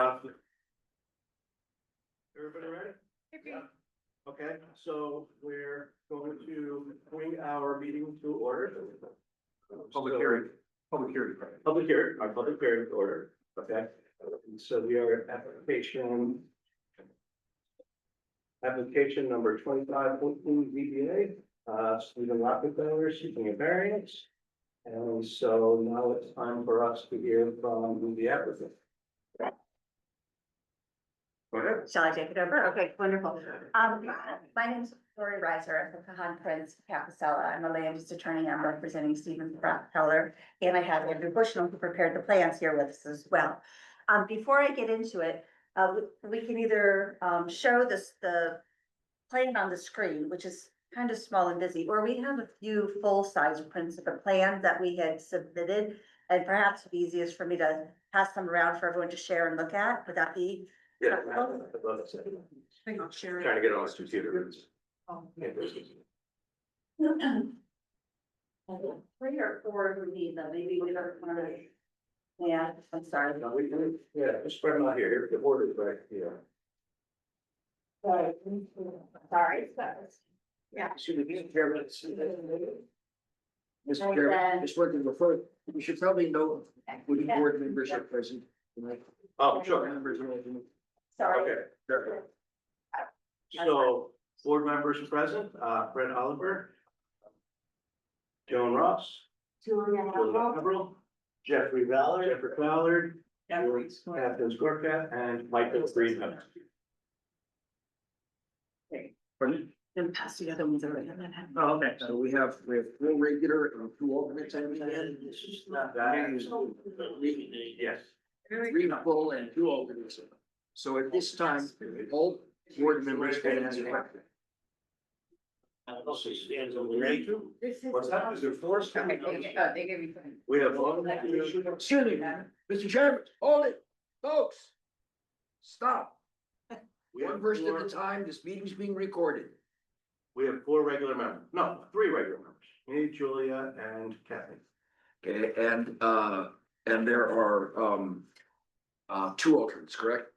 Everybody ready? Yeah. Okay, so we're going to bring our meeting to order. Public hearing. Public hearing. Our public hearing to order, okay? So we are at application number 25.2 ZBA, Stephen Rockefeller seeking a variance. And so now it's time for us to hear from the applicant. Go ahead. Shall I take it over? Okay, wonderful. My name is Lori Reiser. I'm from Kahan Prince Capicella. I'm a land use attorney. I'm representing Stephen Rockefeller. And I have Andrew Bushnell, who prepared the plans, here with us as well. Before I get into it, we can either show the plan on the screen, which is kind of small and busy, or we have a few full-size prints of the plan that we had submitted. And perhaps it'd be easiest for me to pass them around for everyone to share and look at. Would that be? Yeah. Hang on, share it. Trying to get on his computer. Three or four would be the, maybe we don't want to. Yeah, I'm sorry. No, yeah, just spread them out here. The board is right here. Sorry. Yeah. Should we be Chairman? Mr. Chairman, just wanted to refer, we should probably know who the board members are present tonight. Oh, sure. Members are present. Sorry. Okay. Sure. So, board members present, Fred Oliver, Joan Ross, Julia. Julia Averill, Jeffrey Ballard, Catherine Skorka, and Michael Greenhouse. Pardon? Then pass the other ones already. Oh, okay, so we have four regular and two alternates. Yes. Three full and two alternates. So at this time, all board members can ask a question. What's that? Is there four? They gave me. We have one. Excuse me, Mr. Chairman, hold it, folks. Stop. One person at a time, this meeting's being recorded. We have four regular members, no, three regular members, me, Julia, and Kathy. Okay, and there are, two alternates, correct?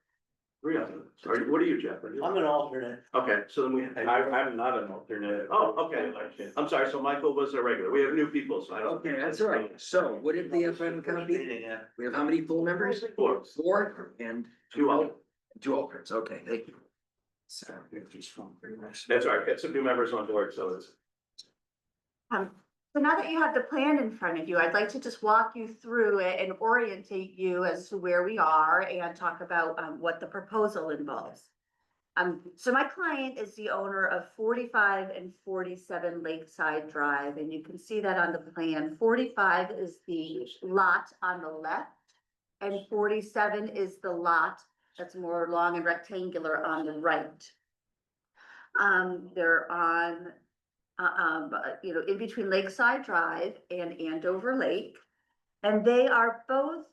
Three of them. Sorry, what are you, Jeff? I'm an alternate. Okay, so then we. I'm not an alternate. Oh, okay, I'm sorry, so Michael was a regular, we have new people, so I don't. Okay, that's all right. So what did the FM count be? We have how many full members? Four. Four and Two alternates. two alternates, okay, thank you. That's all right, got some new members on board, so it's. So now that you have the plan in front of you, I'd like to just walk you through it and orientate you as to where we are and talk about what the proposal involves. So my client is the owner of 45 and 47 Lakeside Drive, and you can see that on the plan. 45 is the lot on the left, and 47 is the lot that's more long and rectangular on the right. They're on in between Lakeside Drive and Andover Lake. And they are both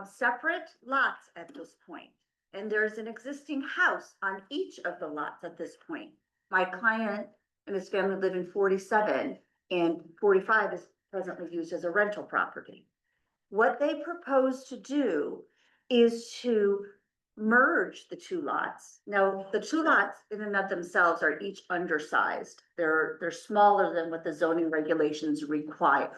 separate lots at this point. And there's an existing house on each of the lots at this point. My client and his family live in 47, and 45 is presently used as a rental property. What they propose to do is to merge the two lots. Now, the two lots in and of themselves are each undersized. They're smaller than what the zoning regulations require.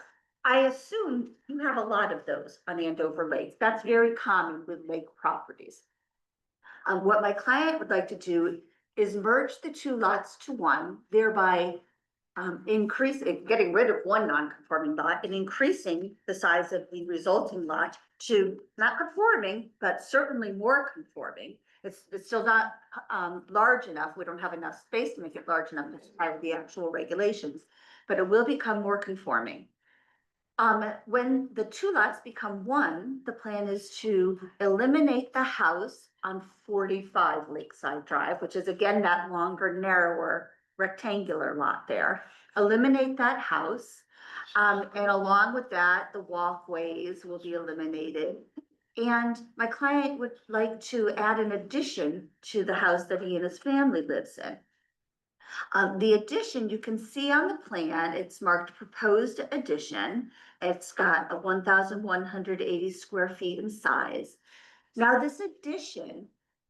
I assume you have a lot of those on Andover Lake. That's very common with lake properties. What my client would like to do is merge the two lots to one, thereby getting rid of one non-conforming lot and increasing the size of the resulting lot to not conforming, but certainly more conforming. It's still not large enough. We don't have enough space to make it large enough to have the actual regulations, but it will become more conforming. When the two lots become one, the plan is to eliminate the house on 45 Lakeside Drive, which is again that longer, narrower rectangular lot there. Eliminate that house. And along with that, the walkways will be eliminated. And my client would like to add an addition to the house that he and his family lives in. The addition you can see on the plan, it's marked proposed addition. It's got a 1,180 square feet in size. Now, this addition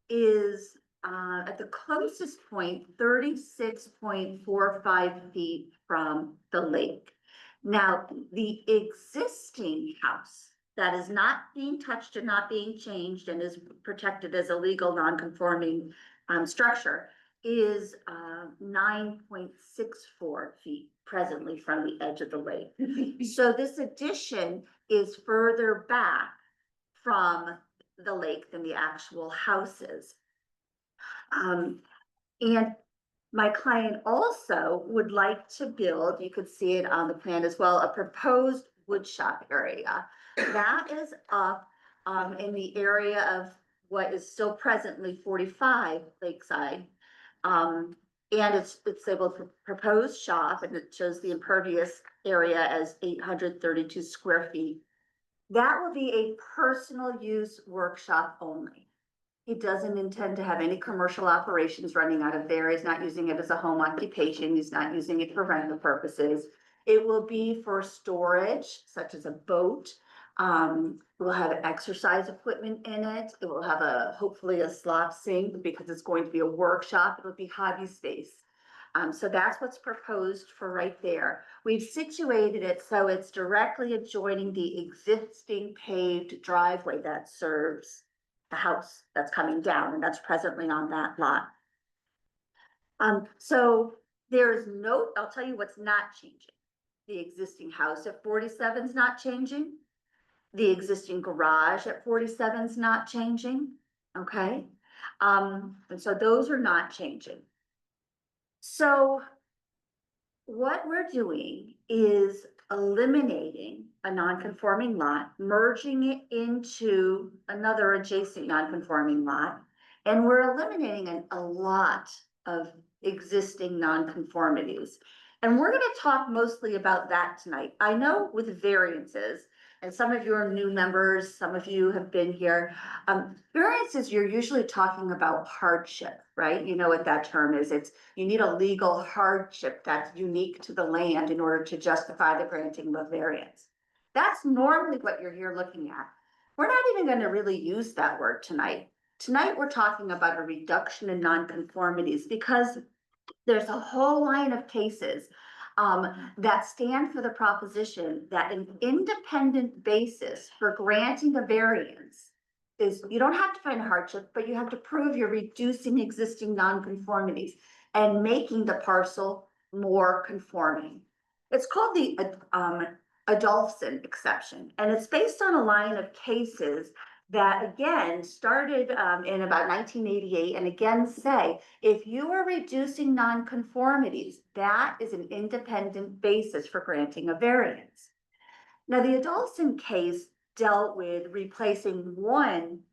is, at the closest point, 36.45 feet from the lake. Now, the existing house that is not being touched and not being changed and is protected as a legal non-conforming, structure is, 9.64 feet presently from the edge of the lake. So this addition is further back from the lake than the actual houses. And my client also would like to build, you could see it on the plan as well, a proposed wood shop area. That is up, in the area of what is still presently 45 Lakeside. And it's able to propose shop, and it shows the impervious area as 832 square feet. That will be a personal use workshop only. He doesn't intend to have any commercial operations running out of there. He's not using it as a home occupation. He's not using it for rental purposes. It will be for storage, such as a boat. It will have exercise equipment in it. It will have hopefully a slop sink, because it's going to be a workshop. It'll be hobby space. So that's what's proposed for right there. We've situated it so it's directly adjoining the existing paved driveway that serves the house that's coming down, and that's presently on that lot. So there's no, I'll tell you what's not changing. The existing house at 47 is not changing. The existing garage at 47 is not changing, okay? And so those are not changing. So what we're doing is eliminating a non-conforming lot, merging it into another adjacent non-conforming lot, and we're eliminating a lot of existing non-conformities. And we're gonna talk mostly about that tonight. I know with variances, and some of you are new members, some of you have been here. Variances, you're usually talking about hardship, right? You know what that term is. You need a legal hardship that's unique to the land in order to justify the granting of variance. That's normally what you're here looking at. We're not even going to really use that word tonight. Tonight, we're talking about a reduction in nonconformities, because there's a whole line of cases that stand for the proposition that an independent basis for granting a variance is, you don't have to find a hardship, but you have to prove you're reducing existing nonconformities and making the parcel more conforming. It's called the Adolphson exception, and it's based on a line of cases that again started in about 1988, and again say, if you are reducing nonconformities, that is an independent basis for granting a variance. Now, the Adolphson case dealt with replacing one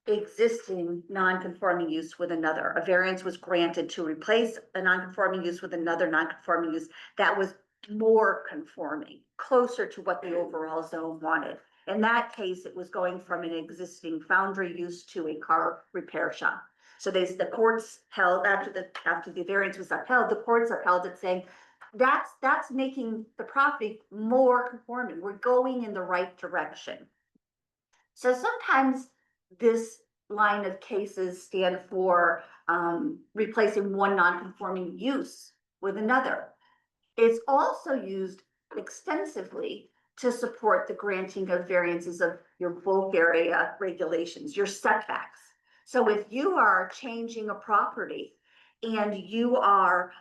existing non-conforming use with another. A variance was granted to replace a non-conforming use with another non-conforming use that was more conforming, closer to what the overall zone wanted. In that case, it was going from an existing foundry use to a car repair shop. So the courts held, after the variance was upheld, the courts upheld it, saying that's making the property more conforming. We're going in the right direction. So sometimes this line of cases stand for replacing one non-conforming use with another. It's also used extensively to support the granting of variances of your bulk area regulations, your setbacks. So if you are changing a property and you are,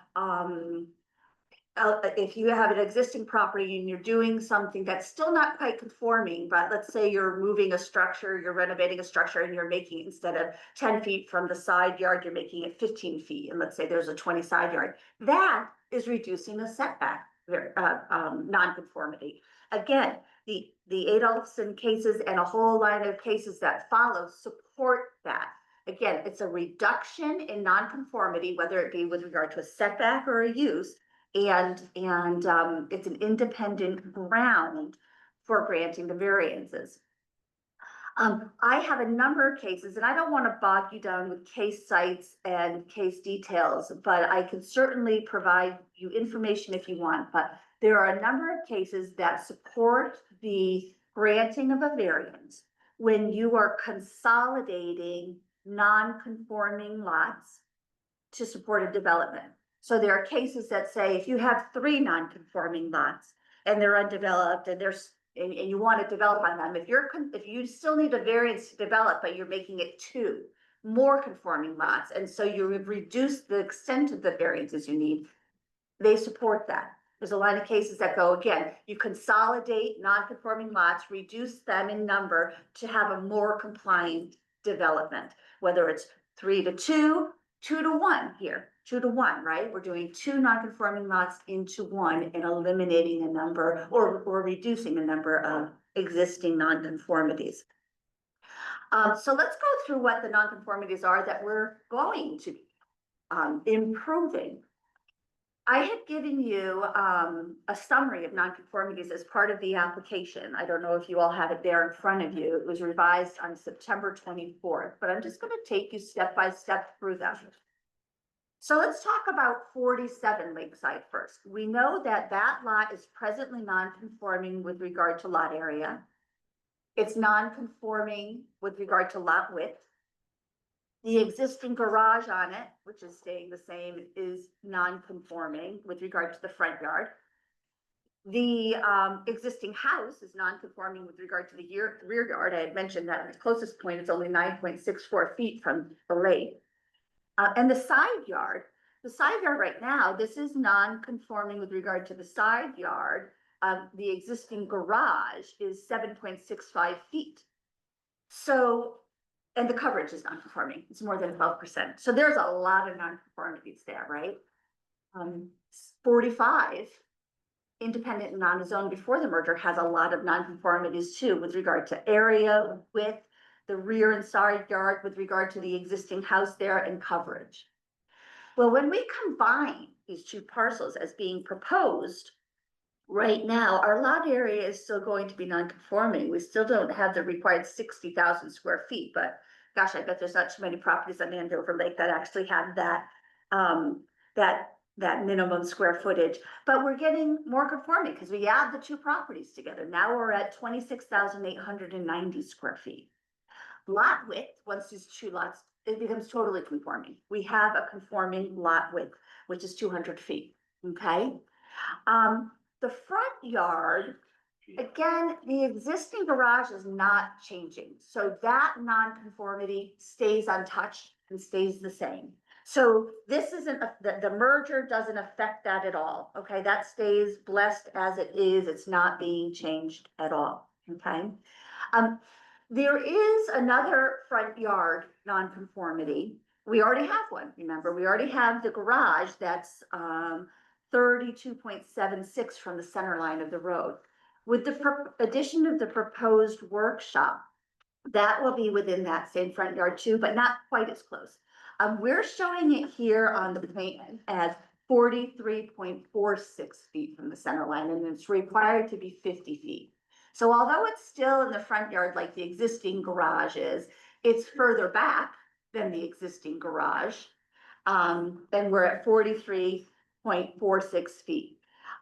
if you have an existing property and you're doing something that's still not quite conforming, but let's say you're moving a structure, you're renovating a structure, and you're making it, instead of 10 feet from the side yard, you're making it 15 feet. And let's say there's a 20 side yard. That is reducing a setback nonconformity. Again, the Adolphson cases and a whole line of cases that follow support that. Again, it's a reduction in nonconformity, whether it be with regard to a setback or a use, and it's an independent ground for granting the variances. I have a number of cases, and I don't want to bog you down with case sites and case details, but I can certainly provide you information if you want. But there are a number of cases that support the granting of a variance when you are consolidating non-conforming lots to support a development. So there are cases that say if you have 3 non-conforming lots and they're undeveloped and and you want to develop on them, if you still need a variance to develop, but you're making it 2 more conforming lots, and so you have reduced the extent of the variances you need, they support that. There's a line of cases that go, again, you consolidate non-conforming lots, reduce them in number to have a more compliant development, whether it's 3 to 2, 2 to 1 here, 2 to 1, right? We're doing 2 non-conforming lots into 1 and eliminating a number or reducing the number of existing non-conformities. So let's go through what the non-conformities are that we're going to be improving. I had given you a summary of nonconformities as part of the application. I don't know if you all have it there in front of you. It was revised on September 24th, but I'm just going to take you step by step through them. So let's talk about 47 Lakeside first. We know that that lot is presently non-conforming with regard to lot area. It's non-conforming with regard to lot width. The existing garage on it, which is staying the same, is non-conforming with regard to the front yard. The existing house is non-conforming with regard to the rear yard. I had mentioned that at its closest point, it's only 9.64 feet from the lake. And the side yard right now, this is non-conforming with regard to the side yard. The existing garage is 7.65 feet. So, and the coverage is non-conforming. It's more than 12%. So there's a lot of non-conformities there, right? 45, independent and non-zone before the merger, has a lot of non-conformities too, with regard to area, width, the rear and side yard, with regard to the existing house there, and coverage. Well, when we combine these 2 parcels as being proposed, right now, our lot area is still going to be non-conforming. We still don't have the required 60,000 square feet, but gosh, I bet there's not too many properties on Andover Lake that actually have that, that minimum square footage. But we're getting more conforming because we add the 2 properties together. Now we're at 26,890 square feet. Lot width, once these 2 lots, it becomes totally conforming. We have a conforming lot width, which is 200 feet, okay? The front yard, again, the existing garage is not changing. So that non-conformity stays untouched and stays the same. So this isn't, the merger doesn't affect that at all, okay? That stays blessed as it is. It's not being changed at all, okay? There is another front yard nonconformity. We already have one, remember, we already have the garage that's 32.76 from the center line of the road. With the addition of the proposed workshop, that will be within that same front yard too, but not quite as close. We're showing it here on the plan as 43.46 feet from the center line, and it's required to be 50 feet. So although it's still in the front yard like the existing garage is, it's further back than the existing garage. And we're at 43.46 feet.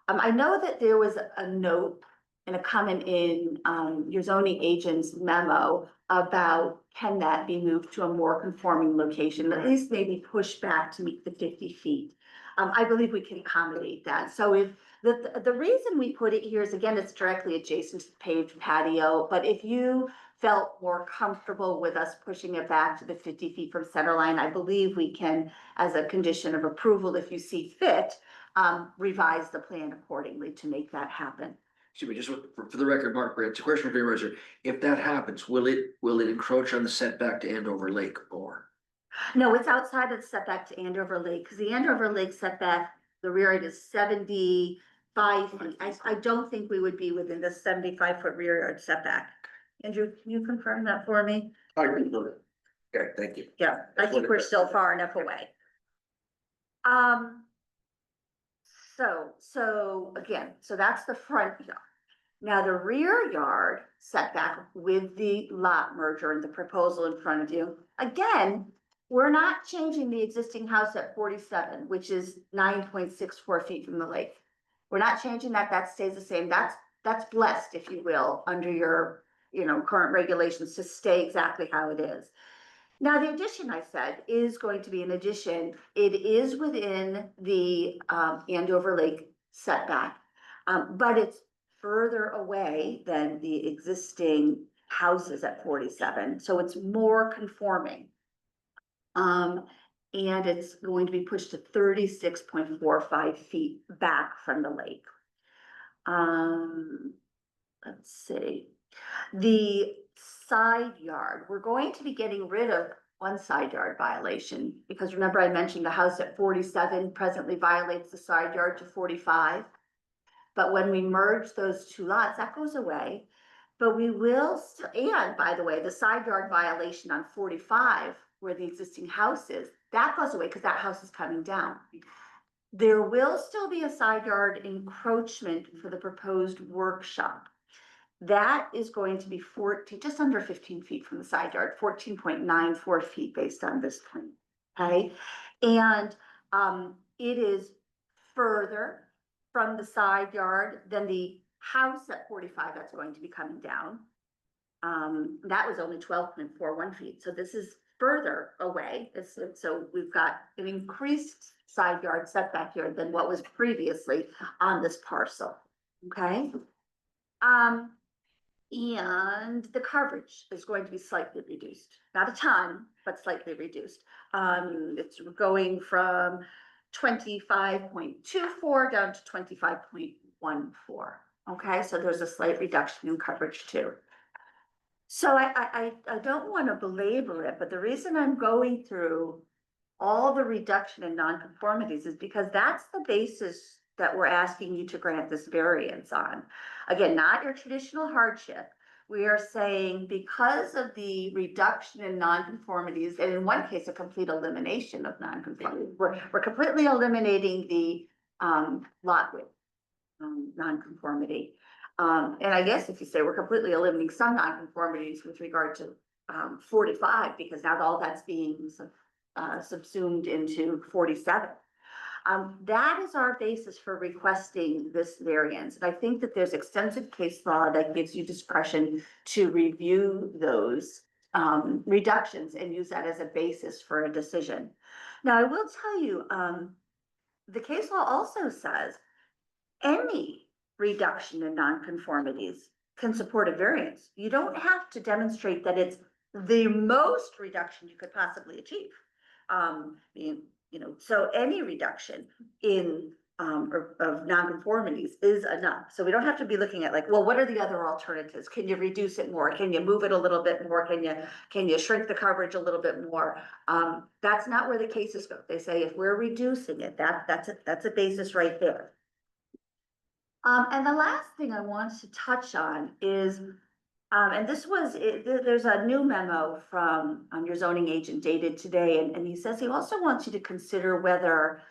I know that there was a note and a comment in your zoning agent's memo about can that be moved to a more conforming location, at least maybe pushed back to meet the 50 feet. I believe we can accommodate that. So if the reason we put it here is, again, it's directly adjacent to the paved patio, but if you felt more comfortable with us pushing it back to the 50 feet from center line, I believe we can, as a condition of approval, if you see fit, revise the plan accordingly to make that happen. Excuse me, just for the record, Mark, it's a question for you, Roger. If that happens, will it encroach on the setback to Andover Lake or? No, it's outside of the setback to Andover Lake, because the Andover Lake setback, the rear yard is 75 feet. I don't think we would be within the 75-foot rear yard setback. Andrew, can you confirm that for me? I agree with it. Okay, thank you. Yeah, I think we're still far enough away. So again, so that's the front yard. Now the rear yard setback with the lot merger and the proposal in front of you, again, we're not changing the existing house at 47, which is 9.64 feet from the lake. We're not changing that. That stays the same. That's blessed, if you will, under your current regulations to stay exactly how it is. Now, the addition, I said, is going to be an addition. It is within the Andover Lake setback, but it's further away than the existing houses at 47, so it's more conforming. And it's going to be pushed to 36.45 feet back from the lake. Let's see. The side yard, we're going to be getting rid of one side yard violation, because remember I mentioned the house at 47 presently violates the side yard to 45. But when we merge those two lots, that goes away. But we will, and by the way, the side yard violation on 45, where the existing house is, that goes away because that house is coming down. There will still be a side yard encroachment for the proposed workshop. That is going to be 14, just under 15 feet from the side yard, 14.94 feet based on this plan, okay? And it is further from the side yard than the house at 45 that's going to be coming down. That was only 12.41 feet, so this is further away. So we've got an increased side yard setback here than what was previously on this parcel, okay? And the coverage is going to be slightly reduced, not a ton, but slightly reduced. It's going from 25.24 down to 25.14. Okay, so there's a slight reduction in coverage too. So I don't want to belabor it, but the reason I'm going through all the reduction in nonconformities is because that's the basis that we're asking you to grant this variance on. Again, not your traditional hardship. We are saying because of the reduction in nonconformities, and in one case, a complete elimination of nonconformities, we're completely eliminating the lot width nonconformity. And I guess if you say we're completely eliminating some nonconformities with regard to 45, because now all that's being subsumed into 47. That is our basis for requesting this variance. And I think that there's extensive case law that gives you discretion to review those reductions and use that as a basis for a decision. Now, I will tell you, the case law also says any reduction in nonconformities can support a variance. You don't have to demonstrate that it's the most reduction you could possibly achieve. So any reduction in of nonconformities is enough. So we don't have to be looking at like, well, what are the other alternatives? Can you reduce it more? Can you move it a little bit more? Can you shrink the coverage a little bit more? That's not where the cases go. They say if we're reducing it, that's a basis right there. And the last thing I want to touch on is, and this was, there's a new memo from your zoning agent dated today, and he says he also wants you to consider whether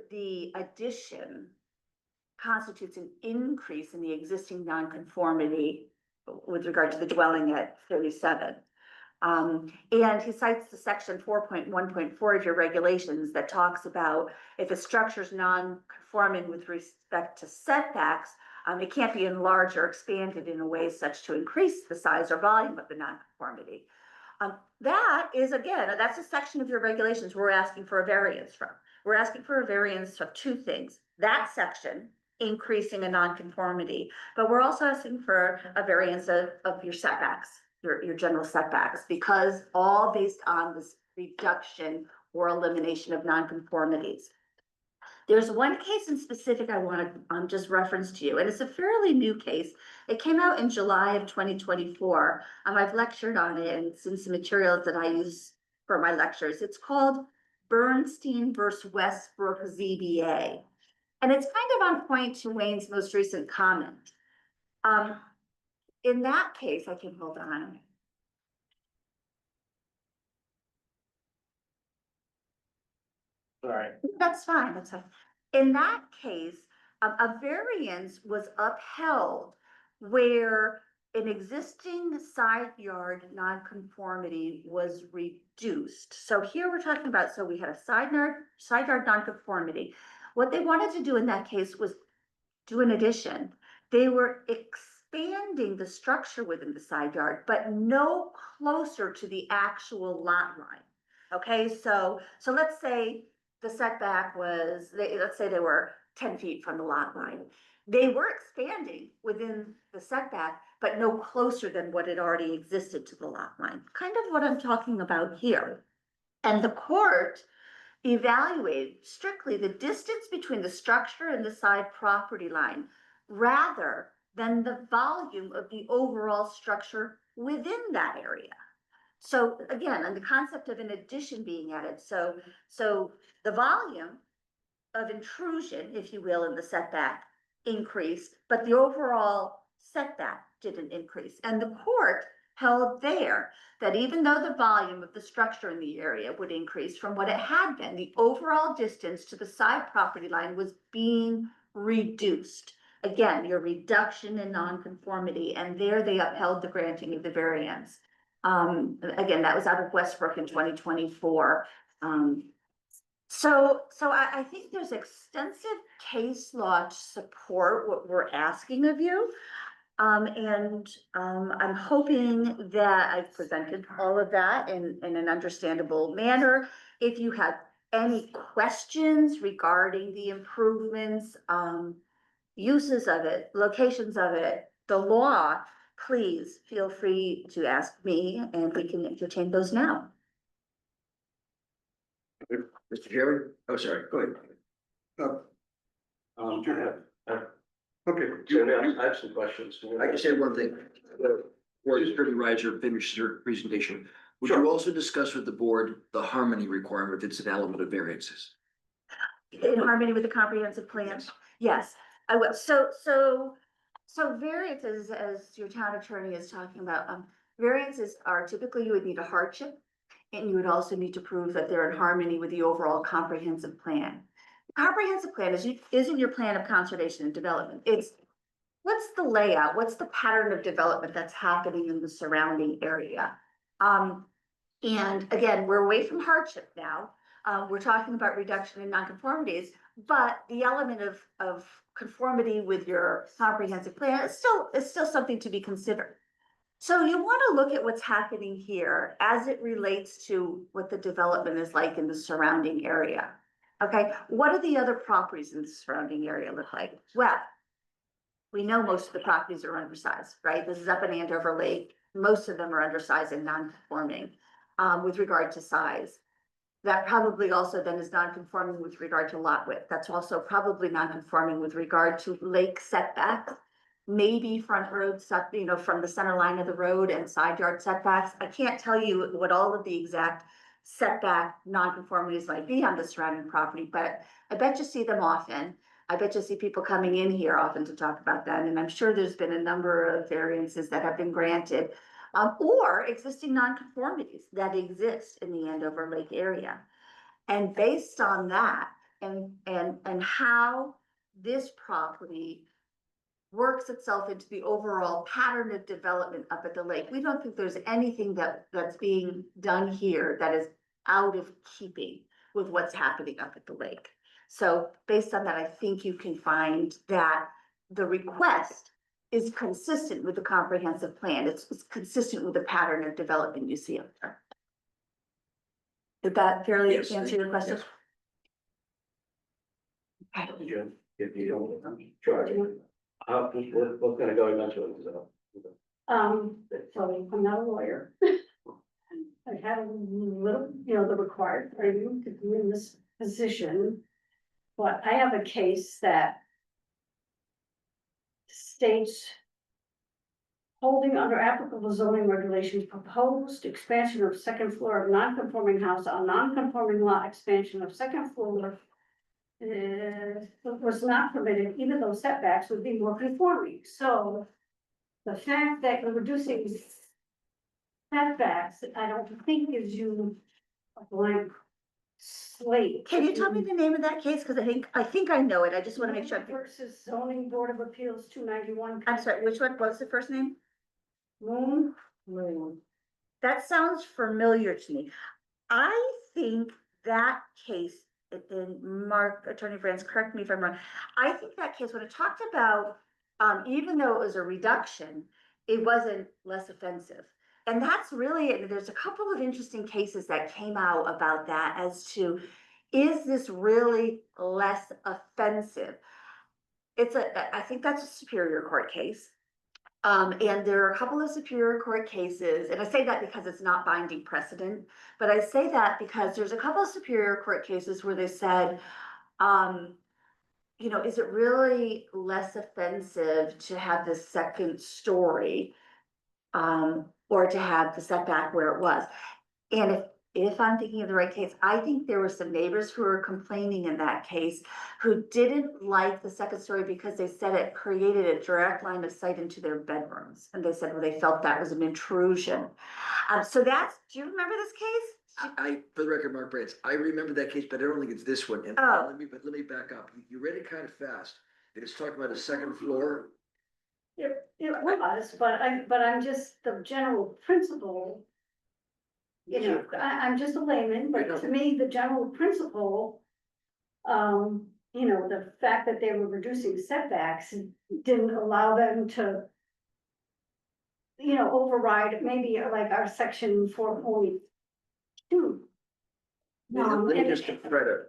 the addition constitutes an increase in the existing nonconformity with regard to the dwelling at 37. And he cites the section 4.1.4 of your regulations that talks about if a structure is non-conforming with respect to setbacks, it can't be enlarged or expanded in a way such to increase the size or volume of the nonconformity. That is, again, that's a section of your regulations we're asking for a variance from. We're asking for a variance of two things. That section, increasing a nonconformity, but we're also asking for a variance of your setbacks, your general setbacks, because all based on this reduction or elimination of nonconformities. There's one case in specific I want to just reference to you, and it's a fairly new case. It came out in July of 2024. I've lectured on it, and it's in some materials that I use for my lectures. It's called Bernstein versus Westbrook ZBA. And it's kind of on point to Wayne's most recent comment. In that case, I can hold on. Sorry. That's fine, that's fine. In that case, a variance was upheld where an existing side yard nonconformity was reduced. So here we're talking about, so we had a side yard nonconformity. What they wanted to do in that case was do an addition. They were expanding the structure within the side yard, but no closer to the actual lot line. Okay, so let's say the setback was, let's say they were 10 feet from the lot line. They were expanding within the setback, but no closer than what had already existed to the lot line. Kind of what I'm talking about here. And the court evaluated strictly the distance between the structure and the side property line, rather than the volume of the overall structure within that area. So again, on the concept of an addition being added, so the volume of intrusion, if you will, in the setback increased, but the overall setback didn't increase. And the court held there that even though the volume of the structure in the area would increase from what it had been, the overall distance to the side property line was being reduced. Again, your reduction in nonconformity, and there they upheld the granting of the variance. Again, that was out of Westbrook in 2024. So I think there's extensive case law to support what we're asking of you. I'm hoping that I've presented all of that in an understandable manner. If you have any questions regarding the improvements, uses of it, locations of it, the law, please feel free to ask me and we can entertain those now. Mr. Chairman, oh, sorry, go ahead. Okay, so I have some questions. I can say one thing. Or just Attorney Reiser finishes her presentation. Would you also discuss with the board the harmony requirement that's an element of variances? In harmony with the comprehensive plan? Yes, I will. So variances, as your town attorney is talking about, variances are typically you would need a hardship. And you would also need to prove that they're in harmony with the overall comprehensive plan. Comprehensive plan isn't your plan of conservation and development. It's what's the layout, what's the pattern of development that's happening in the surrounding area. And again, we're away from hardship now. We're talking about reduction in nonconformities, but the element of conformity with your comprehensive plan is still something to be considered. So you want to look at what's happening here as it relates to what the development is like in the surrounding area. Okay, what do the other properties in the surrounding area look like? Well, we know most of the properties are undersized, right? This is up in Andover Lake. Most of them are undersized and non-conforming with regard to size. That probably also then is non-conforming with regard to lot width. That's also probably non-conforming with regard to lake setbacks. Maybe front road set, from the center line of the road and side yard setbacks. I can't tell you what all of the exact setback nonconformities might be on the surrounding property, but I bet you see them often. I bet you see people coming in here often to talk about that. And I'm sure there's been a number of variances that have been granted or existing nonconformities that exist in the Andover Lake area. And based on that and how this property works itself into the overall pattern of development up at the lake, we don't think there's anything that's being done here that is out of keeping with what's happening up at the lake. So based on that, I think you can find that the request is consistent with the comprehensive plan. It's consistent with the pattern of development you see up there. Did that fairly answer your question? If you don't, sure. What's gonna go eventually, so. So I'm not a lawyer. I have a little, the required training to be in this position. But I have a case that states holding under applicable zoning regulations, proposed expansion of second floor of non-conforming house on non-conforming lot, expansion of second floor was not permitted, even though setbacks would be more conforming. So the fact that you're reducing setbacks, I don't think gives you a blank slate. Can you tell me the name of that case? Because I think I know it. I just want to make sure. Versus zoning board of appeals 291. I'm sorry, which one? What's the first name? Moon. That sounds familiar to me. I think that case, and Mark, Attorney Franz, correct me if I'm wrong. I think that case, when it talked about even though it was a reduction, it wasn't less offensive. And that's really, there's a couple of interesting cases that came out about that as to, is this really less offensive? I think that's a Superior Court case. And there are a couple of Superior Court cases, and I say that because it's not binding precedent, but I say that because there's a couple of Superior Court cases where they said, is it really less offensive to have the second story, or to have the setback where it was? And if I'm thinking of the right case, I think there were some neighbors who were complaining in that case who didn't like the second story because they said it created a direct line of sight into their bedrooms. And they said, well, they felt that was an intrusion. Do you remember this case? For the record, Mark Brands, I remember that case, but I don't think it's this one. And Oh. let me back up. You read it kind of fast. It's talking about a second floor. It was, but I'm just the general principle. I'm just a layman, but to me, the general principle, the fact that they were reducing setbacks didn't allow them to, override maybe like our section 4.2. Let me just try to,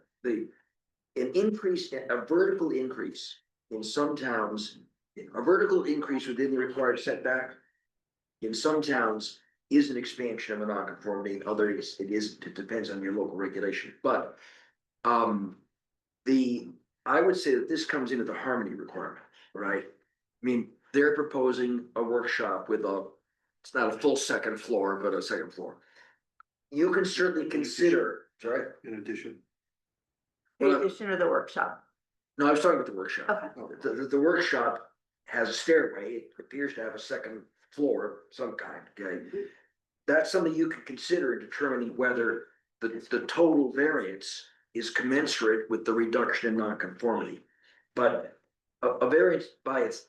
a vertical increase in some towns, a vertical increase within the required setback in some towns is an expansion of a nonconformity, in others it isn't. It depends on your local regulation. But I would say that this comes into the harmony requirement, right? I mean, they're proposing a workshop with it's not a full second floor, but a second floor. You can certainly consider, sorry? In addition. The addition of the workshop. No, I was talking about the workshop. Okay. The workshop has a stairway. It appears to have a second floor of some kind, okay? That's something you can consider in determining whether the total variance is commensurate with the reduction in nonconformity. But a variance by its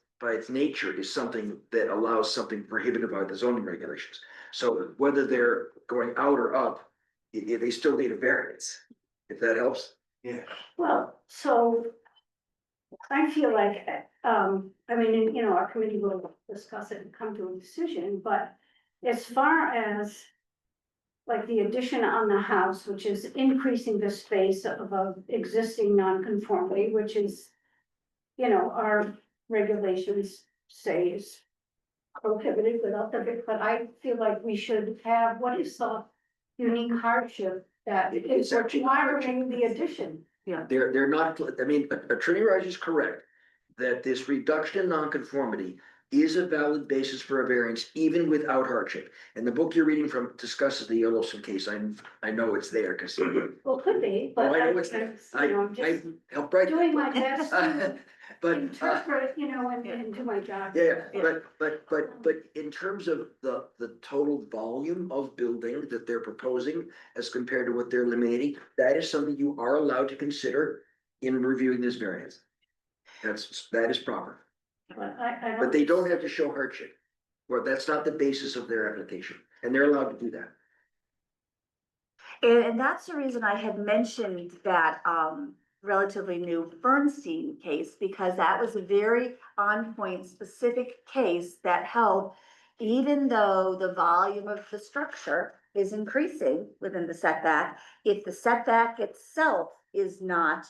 nature is something that allows something prohibited by the zoning regulations. So whether they're going out or up, they still need a variance, if that helps. Yeah. Well, so I feel like, our committee will discuss it and come to a decision, but as far as like the addition on the house, which is increasing the space of a existing nonconformity, which is, our regulations say is prohibited without but I feel like we should have, what is the unique hardship that is requiring the addition? They're not, I mean, Attorney Raj is correct that this reduction in nonconformity is a valid basis for a variance even without hardship. And the book you're reading from discusses the Yellowstone case. I know it's there because. Well, could be, but I know it's there. I'm I just helped write. doing my best to But. interpret, and do my job. Yeah, but in terms of the total volume of building that they're proposing as compared to what they're eliminating, that is something you are allowed to consider in reviewing this variance. That is proper, But I but they don't have to show hardship, or that's not the basis of their application, and they're allowed to do that. And that's the reason I had mentioned that, relatively new Bernstein case, because that was a very on-point specific case that held, even though the volume of the structure is increasing within the setback, if the setback itself is not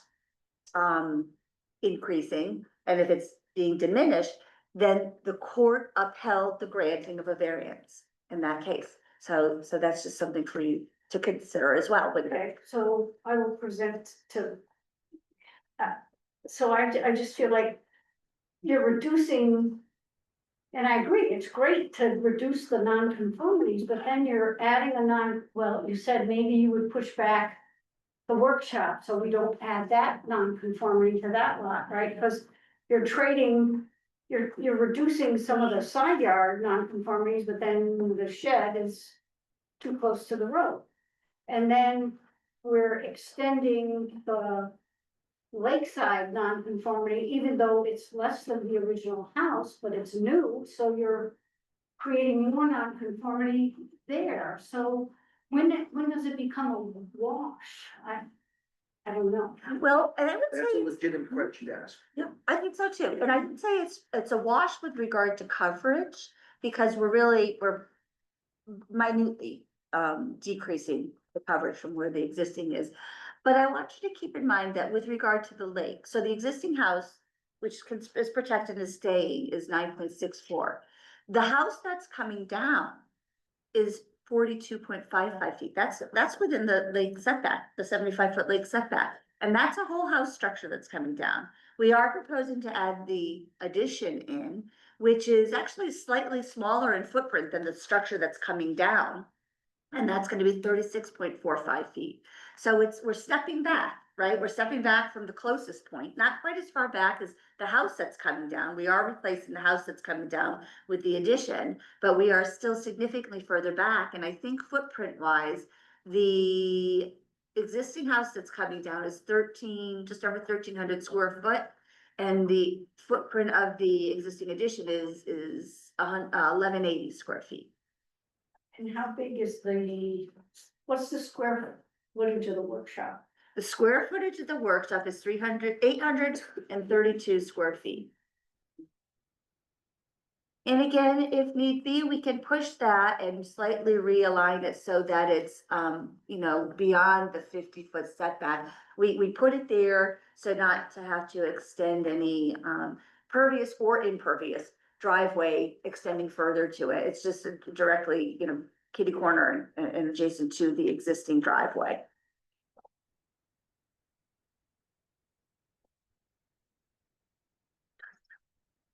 increasing, and if it's being diminished, then the court upheld the granting of a variance in that case. So that's just something for you to consider as well. Okay, so I will present to. So I just feel like you're reducing. And I agree, it's great to reduce the nonconformities, but then you're adding you said maybe you would push back the workshop, so we don't add that nonconformity to that lot, right? Because you're trading, you're reducing some of the side yard nonconformities, but then the shed is too close to the road. And then we're extending the lakeside nonconformity, even though it's less than the original house, but it's new, so you're creating more nonconformity there. So when does it become a wash? I don't know. Well, and I would That's a say, legitimate question to ask. yeah, I think so too, and I would say it's a wash with regard to coverage, because we're minutely decreasing the coverage from where the existing is. But I want you to keep in mind that with regard to the lake, so the existing house, which is protected and is staying, is 9.64. The house that's coming down is 42.55 feet. That's within the lake setback, the 75-foot lake setback. And that's a whole house structure that's coming down. We are proposing to add the addition in, which is actually slightly smaller in footprint than the structure that's coming down. And that's gonna be 36.45 feet. So we're stepping back, right? We're stepping back from the closest point, not quite as far back as the house that's coming down. We are replacing the house that's coming down with the addition, but we are still significantly further back. And I think footprint wise, the existing house that's coming down is just over 1,300 square foot. And the footprint of the existing addition is 1,180 square feet. And how big is what's the square footage of the workshop? The square footage of the workshop is 832 square feet. And again, if need be, we can push that and slightly realign it so that it's, beyond the 50-foot setback. We put it there so not to have to extend any, pervious or impervious driveway extending further to it. It's just directly, kitty corner and adjacent to the existing driveway.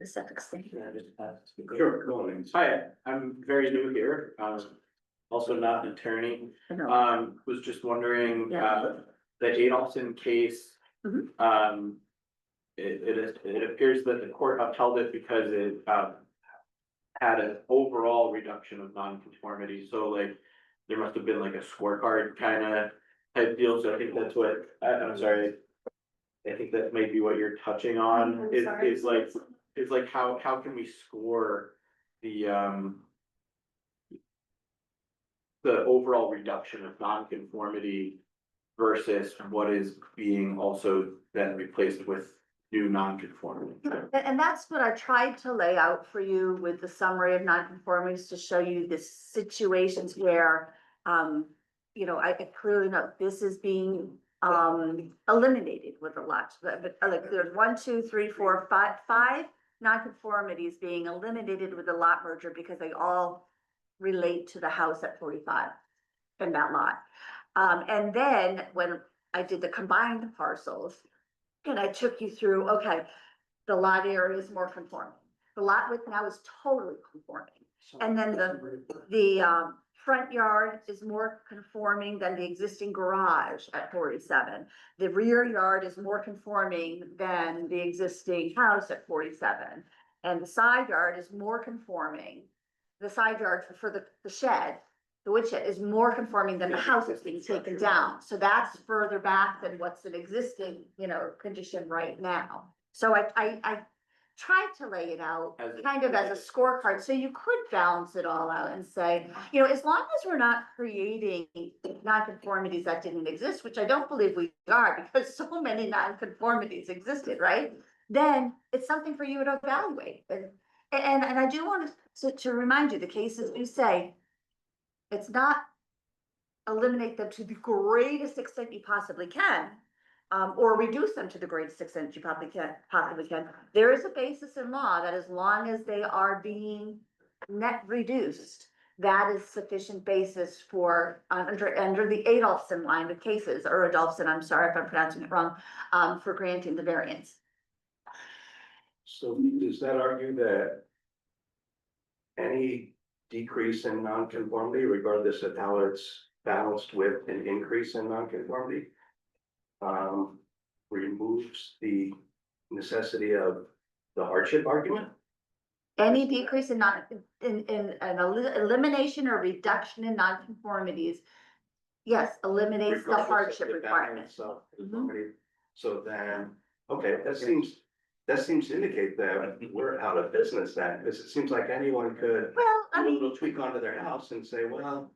The septic thing. Can I just ask? Sure, go on. Hi, I'm very new here, also not an attorney, was just wondering, Yeah. the Adolphson case. Mhm. It appears that the court upheld it because it, had an overall reduction of nonconformity, so like, there must have been like a scorecard kind of type deal, so I think that's what, I'm sorry. I think that might be what you're touching on, I'm is, sorry. is like, how can we score the overall reduction of nonconformity versus what is being also then replaced with new nonconformity? And that's what I tried to lay out for you with the summary of nonconformities, to show you the situations where, I could clearly know this is being eliminated with a lot, but like there's 1, 2, 3, 4, 5 nonconformities being eliminated with the lot merger because they all relate to the house at 45 in that lot. And then when I did the combined parcels, and I took you through, okay, the lot area is more conforming. The lot width now is totally conforming. And then the front yard is more conforming than the existing garage at 47. The rear yard is more conforming than the existing house at 47. And the side yard is more conforming. The side yard for the shed, the woodshed, is more conforming than the house that's being taken down. So that's further back than what's an existing, condition right now. So I tried to lay it out kind of as a scorecard, so you could balance it all out and say, as long as we're not creating nonconformities that didn't exist, which I don't believe we are, because so many nonconformities existed, right? Then it's something for you to evaluate. And I do want to remind you, the cases do say, it's not eliminate them to the greatest extent you possibly can, or reduce them to the greatest extent you possibly can. There is a basis in law that as long as they are being net reduced, that is sufficient basis for, under the Adolphson line of cases, or Adolphson, I'm sorry if I'm pronouncing it wrong, for granting the variance. So does that argue that any decrease in nonconformity, regardless of how it's balanced with an increase in nonconformity, removes the necessity of the hardship argument? Any decrease in elimination or reduction in nonconformities, yes, eliminates the Regardless of hardship the requirement. balance of conformity. So then, okay, that seems to indicate that we're out of business then, because it seems like anyone could Well, I do a mean, little tweak onto their house and say, well,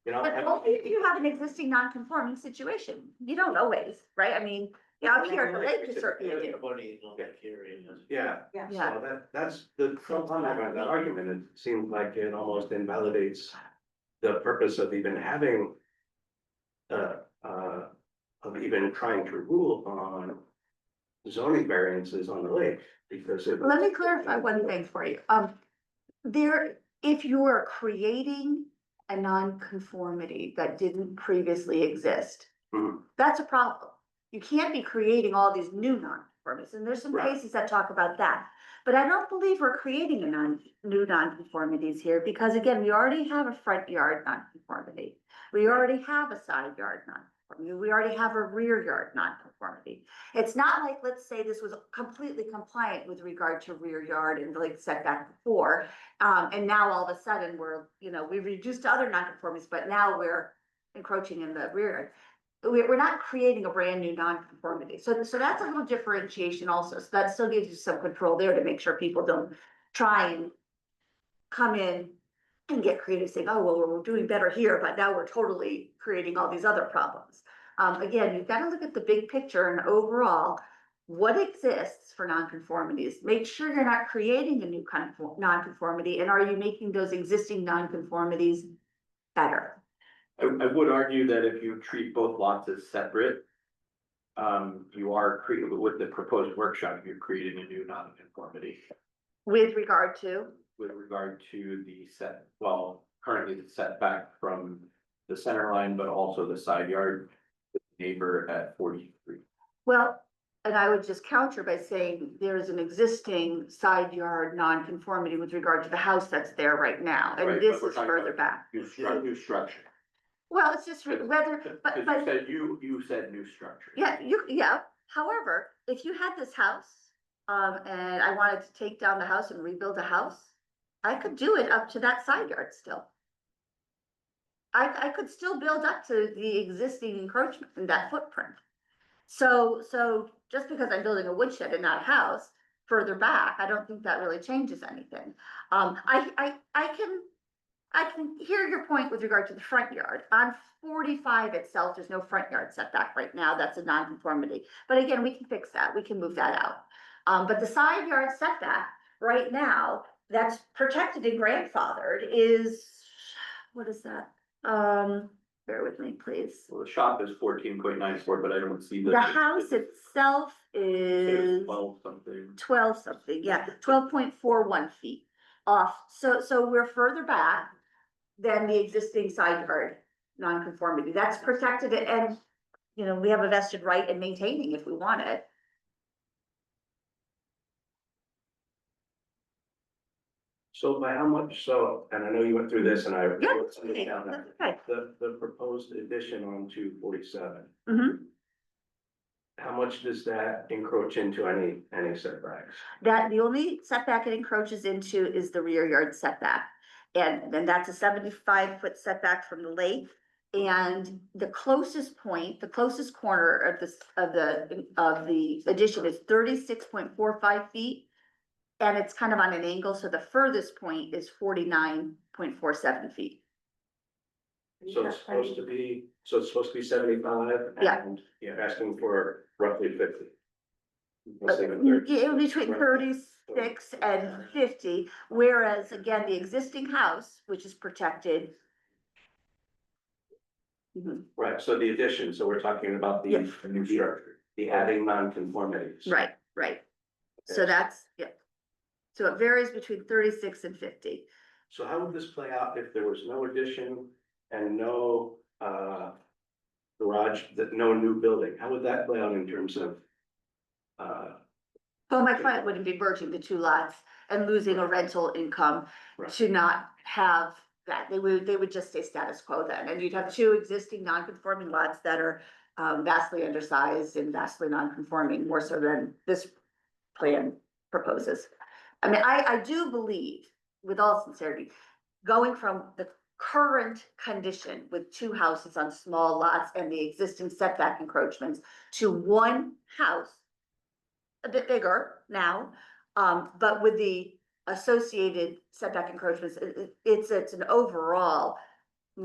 You know, But only if you have an existing non-conforming situation, you don't always, right? I mean, yeah, I'm here at the lake, you certainly do. yeah. Yeah. Yeah. So that's the problem about that argument. It seems like it almost invalidates the purpose of even having of even trying to rule on zoning variances on the lake, because it. Let me clarify one thing for you. If you are creating a non-conformity that didn't previously exist, Mhm. that's a problem. You can't be creating all these new non-conformities, and there's some Right. cases that talk about that. But I don't believe we're creating new non-conformities here, because again, we already have a front yard non-conformity. We already have a side yard non-conformity. We already have a rear yard non-conformity. It's not like, let's say this was completely compliant with regard to rear yard and like setback before. And now all of a sudden we've reduced other non-conformities, but now we're encroaching in the rear yard. We're not creating a brand new non-conformity. So that's a little differentiation also. So that still gives you some control there to make sure people don't try and come in and get creative saying, oh, well, we're doing better here, but now we're totally creating all these other problems. Again, you've got to look at the big picture and overall, what exists for nonconformities. Make sure you're not creating a new nonconformity, and are you making those existing nonconformities better? I would argue that if you treat both lots as separate, you are creating, with the proposed workshop, you're creating a new non-conformity With regard to, with regard to currently the setback from the center line, but also the side yard neighbor at 43. well, and I would just counter by saying there is an existing side yard nonconformity with regard to the house that's there right now, Right, and this but we're is talking further about back. New structure. Well, it's just whether, Because you said new structure. yeah, however, if you had this house, and I wanted to take down the house and rebuild a house, I could do it up to that side yard still. I could still build up to the existing encroachment in that footprint. So just because I'm building a woodshed and not a house further back, I don't think that really changes anything. I can hear your point with regard to the front yard. On 45 itself, there's no front yard setback right now. That's a nonconformity. But again, we can fix that. We can move that out. But the side yard setback right now, that's protected and grandfathered is, what is that? Bear with me, please. Well, the shop is 14.94, but I don't see The house itself is 12 something. 12 something, yeah, 12.41 feet off. So we're further back than the existing side yard nonconformity. That's protected and, we have a vested right in maintaining if we want it. So by how much so, and I know you went through this and I. Yeah, wrote something down. that's okay. The proposed addition on 247, Mhm. how much does that encroach into any setbacks? That the only setback it encroaches into is the rear yard setback. And then that's a 75-foot setback from the lake. And the closest point, the closest corner of the addition is 36.45 feet. And it's kind of on an angle, so the furthest point is 49.47 feet. So it's supposed to be 75 Yeah. and you're asking for roughly 50. Between 36 and 50, whereas again, the existing house, which is protected. Mhm. Right, so the addition, so we're talking about Yeah. the new structure, the adding non-conformities. Right. So that's, yeah. So it varies between 36 and 50. So how would this play out if there was no addition and no garage, no new building? How would that play out in terms of? Well, my client wouldn't be merging the two lots and losing a rental income Right. to not have that. They would just stay status quo then. And you'd have two existing non-conforming lots that are vastly undersized and vastly non-conforming, more so than this plan proposes. I mean, I do believe, with all sincerity, going from the current condition with two houses on small lots and the existing setback encroachments to one house, a bit bigger now, but with the associated setback encroachments, it's an overall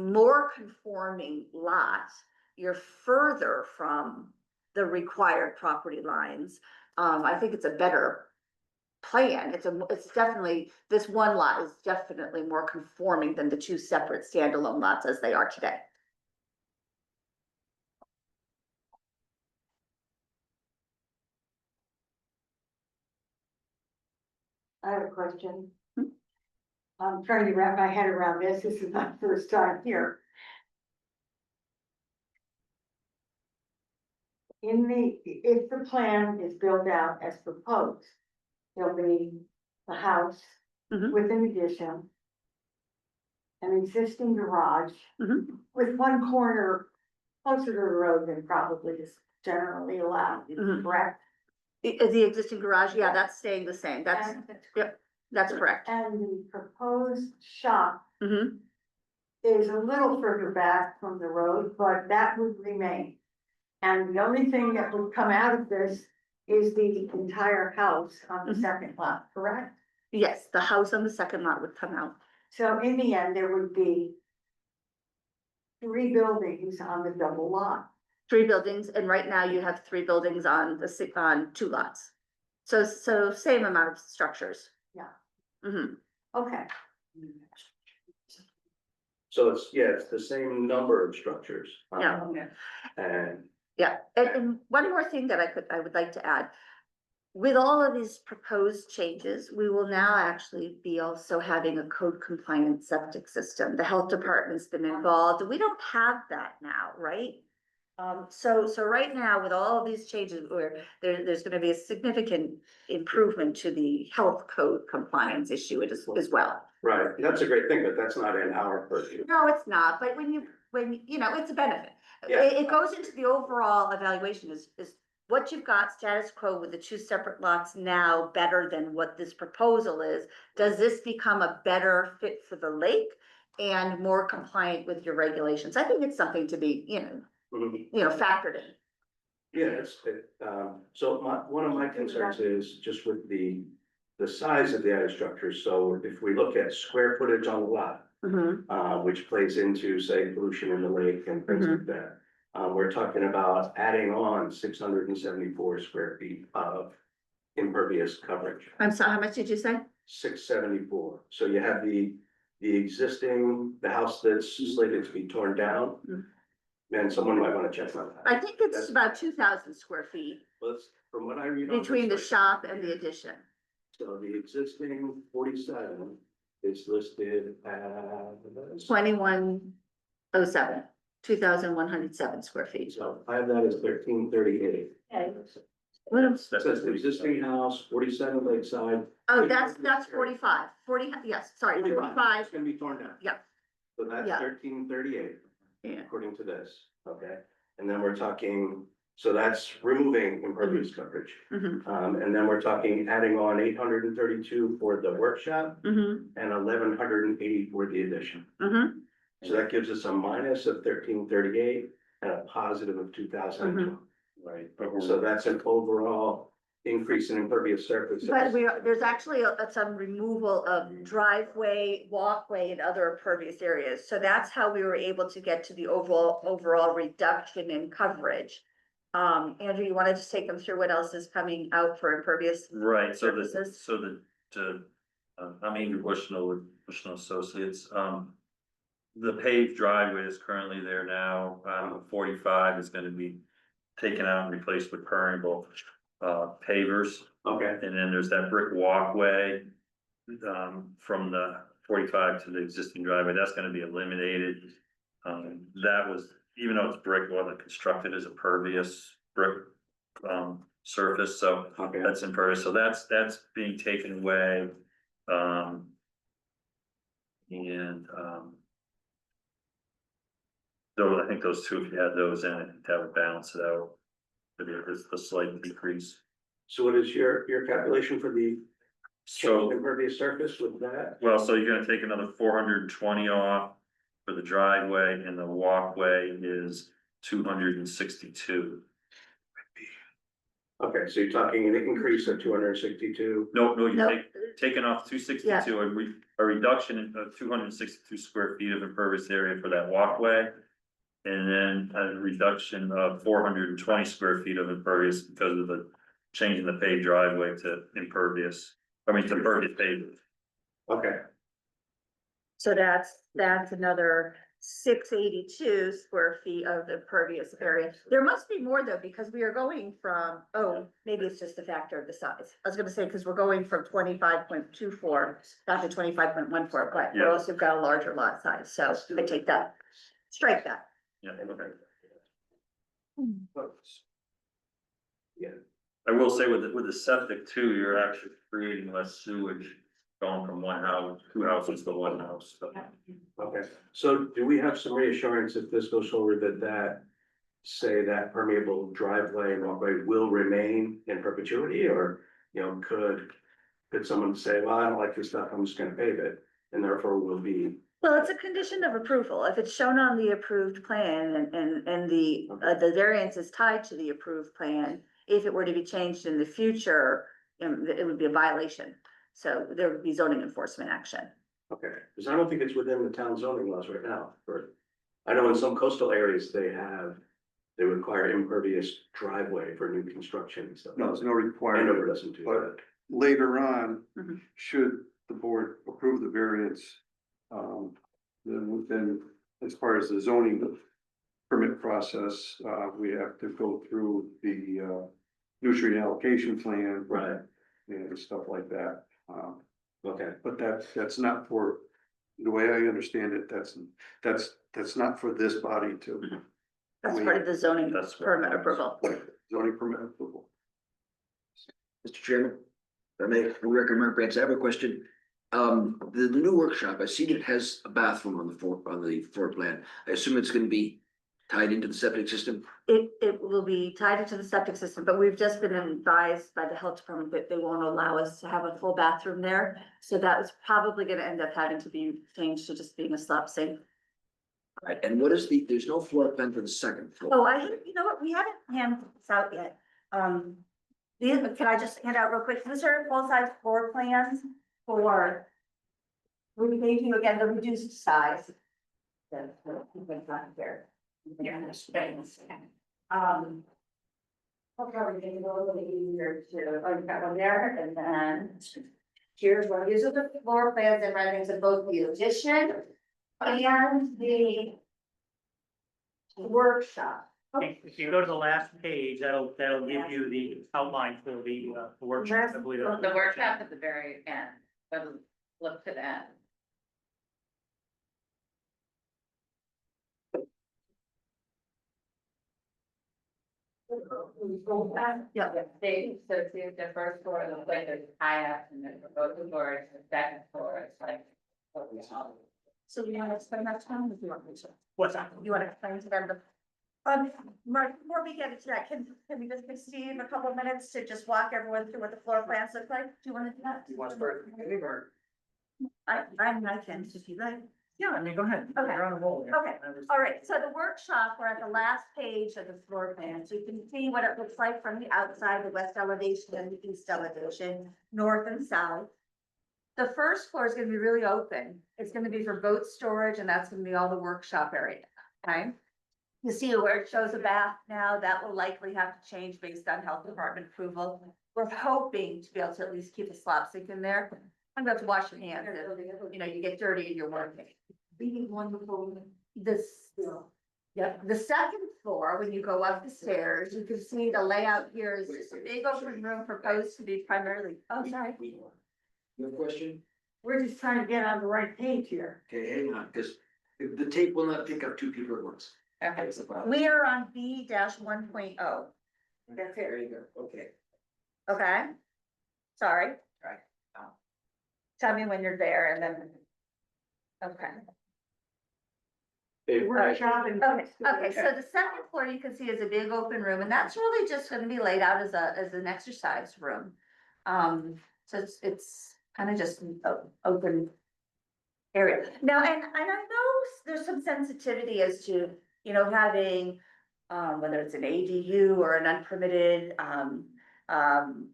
more conforming lots, you're further from the required property lines. I think it's a better plan. It's definitely, this one lot is definitely more conforming than the two separate standalone lots as they are today. I have a question. I'm trying to wrap my head around this. This is my first time here. If the plan is built out as proposed, there'll be the house Mhm. with an addition, an existing garage Mhm. with one corner closer to the road than probably is generally allowed, Mhm. correct? The existing garage, yeah, that's staying the same. Yep, that's correct. And the proposed shop Mhm. is a little further back from the road, but that would remain. And the only thing that would come out of this is the entire house on the Mhm. second lot, correct? Yes, the house on the second lot would come out. So in the end, there would be 3 buildings on the double lot. 3 buildings, and right now you have 3 buildings on on 2 lots. So same amount of structures. Yeah. Mhm. Okay. So it's the same number of structures. Yeah. And Yeah, and one more thing that I would like to add. With all of these proposed changes, we will now actually be also having a code compliant septic system. The health department's been involved. We don't have that now, right? So right now, with all of these changes, there's gonna be a significant improvement to the health code compliance issue as well. right, that's a great thing, but that's not in our purview. No, it's not, but when you know, it's a benefit. Yeah. It goes into the overall evaluation is what you've got status quo with the 2 separate lots now better than what this proposal is? Does this become a better fit for the lake and more compliant with your regulations? I think it's something to be, Mhm. factored in. Yeah, so one of my concerns is just with the size of the added structure. So if we look at square footage on the lot, which plays into, say, pollution in the lake and things like that. We're talking about adding on 674 square feet of impervious coverage. I'm sorry, how much did you say? 674. So you have the the house that's slated to be torn down. And someone might want to check on that. I think it's about 2,000 square feet But from what I read. on between the this, shop and the addition. So the existing 47 is listed as. 2107, 2,107 square feet. So I have that as 1338. Okay. What It says the existing house, 47 Lakeside. Oh, that's 45, 40, yes, sorry, 45. 45, It's gonna be torn down. yeah. So that's Yeah. 1338, Yeah. according to this, okay? And then we're talking, so that's removing impervious coverage. Mhm, And then we're talking adding on 832 for the workshop mhm, and 1180 for the addition. mhm. So that gives us a minus of 1338 and a positive of 2012. Right, so that's an overall increase in impervious surface. But there's actually some removal of driveway, walkway and other impervious areas. So that's how we were able to get to the overall reduction in coverage. Andrew, you wanted to take them through what else is coming out for impervious? Right, Services. I'm Andrew Bushnell with Bushnell Associates, the paved driveway is currently there now, 45 is gonna be taken out and replaced with permeable, pavers. Okay, And then there's that brick walkway, from the 45 to the existing driveway, that's gonna be eliminated. That was, even though it's brick, wasn't constructed as a pervious brick, surface, so okay, that's impervious, so that's being taken away. Though I think those two, if you had those in, I think that would balance it out. There's a slight decrease. so what is your calculation for the change in So, impervious surface with that? well, so you're gonna take another 420 off for the driveway, and the walkway is 262. Okay, so you're talking an increase of 262. No, No. you're taking off 262, a reduction of 262 square feet of impervious area for that walkway. And then a reduction of 420 square feet of impervious because of the change in the paved driveway to impervious, to impervious pavement. Okay, So that's another 682 square feet of impervious area. There must be more though, because we are going from, oh, maybe it's just a factor of the size. I was gonna say, because we're going from 25.24 down to 25.14, but we Yeah. also got a larger lot size, so I take that, strike that. Yeah, okay. yeah, I will say with the septic too, you're actually creating less sewage going from two houses to one house. So, okay. So do we have some reassurance if this goes forward that say that permeable driveway and walkway will remain in perpetuity, or, could someone say, well, I don't like this stuff, I'm just gonna pave it, and therefore will be. Well, it's a condition of approval. If it's shown on the approved plan and the variance is tied to the approved plan, if it were to be changed in the future, it would be a violation. So there would be zoning enforcement action. Okay, because I don't think it's within the town zoning laws right now, I know in some coastal areas they require impervious driveway for new construction and stuff. No, there's no Andover requirement, doesn't do but that. later on, Mhm. should the board approve the variance, then as far as the zoning permit process, we have to go through the nutrient allocation plan. Right. And stuff like that. Okay, But that's not for, the way I understand it, that's not for this body to That's part of the zoning That's what- permit approval. zoning permit approval. Mr. Chairman, if I may, for record remembrance, I have a question. The new workshop, I see that it has a bathroom on the floor plan. I assume it's gonna be tied into the septic system? It will be tied into the septic system, but we've just been advised by the health department that they won't allow us to have a full bathroom there. So that was probably gonna end up having to be changed to just being a slop sink. Right, and there's no floor plan for the second floor. Oh, you know what, we haven't handed this out yet. Can I just hand out real quick, these are full-size floor plans for repainting again, the reduced size. Here. I'll probably make it a little bit easier to, oh, you've got one there, and then here's one, these are the floor plans and renderings of both the addition and the workshop. If you go to the last page, that'll give you the outline for the workshop, I believe. The workshop at the very end, but look to that. Yeah. So see the first floor, the way there's kayaks and then both the doors, the second floor, it's like. So you wanna explain that to them, if you want me to? What's that? You wanna explain to them Mark, before we get into that, can we just give Steve a couple of minutes to just walk everyone through what the floor plans look like? Do you wanna do that? You want to start from the beginning, or? I can, if you like. Yeah, I mean, go ahead. Okay. You're on a roll. here. Okay. All right, so the workshop, we're at the last page of the floor plan, so you can see what it looks like from the outside, the west elevation and the east elevation, north and south. The first floor is gonna be really open. It's gonna be for boat storage, and that's gonna be all the workshop area, okay? You see where it shows a bath now, that will likely have to change based on health department approval. We're hoping to be able to at least keep a slop sink in there. I'm going to wash your hands, if, you get dirty and you're working. This, yep, the second floor, when you go up the stairs, you can see the layout here is just a big open room proposed to be primarily, oh, sorry. You have a question? We're just trying to get on the right page here. Okay, hang on, because the tape will not pick up two people at once. Okay. That's the problem. We are on B-1.0, That's it. There you go, okay. okay? Sorry. Right. Tell me when you're there and then. Okay. Workshop and. Okay, so the second floor you can see is a big open room, and that's really just gonna be laid out as an exercise room. So it's kind of just an open area. Now, and I know there's some sensitivity as to, having, whether it's an ADU or an unpermitted, um,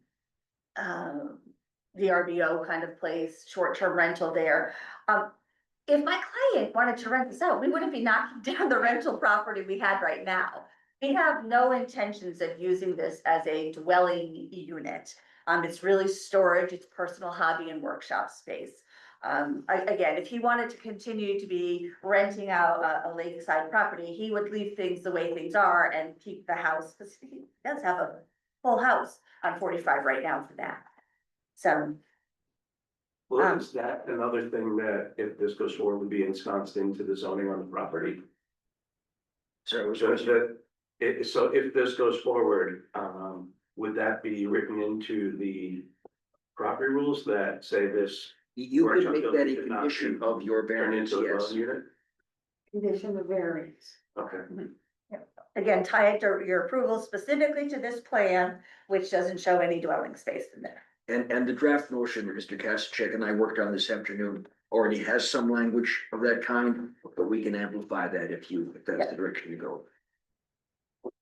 VRBO kind of place, short-term rental there. If my client wanted to rent this out, we wouldn't be knocking down the rental property we had right now. We have no intentions of using this as a dwelling unit. It's really storage, it's personal hobby and workshop space. Again, if he wanted to continue to be renting out a lakeside property, he would leave things the way things are and keep the house, because he does have a full house on 45 right now for that. So, Well, is that another thing that if this goes forward would be ensconced into the zoning on the property? So, So so if this goes forward, would that be written into the property rules that say this you could workshop make that building a should not condition be of your turned variance, into a yes. dwelling unit? Condition of variance. Okay. again, tie it to your approval specifically to this plan, which doesn't show any dwelling space in there. And the draft motion that Mr. Kasich and I worked on this afternoon already has some language of that kind, but we can amplify that if that's the direction you go.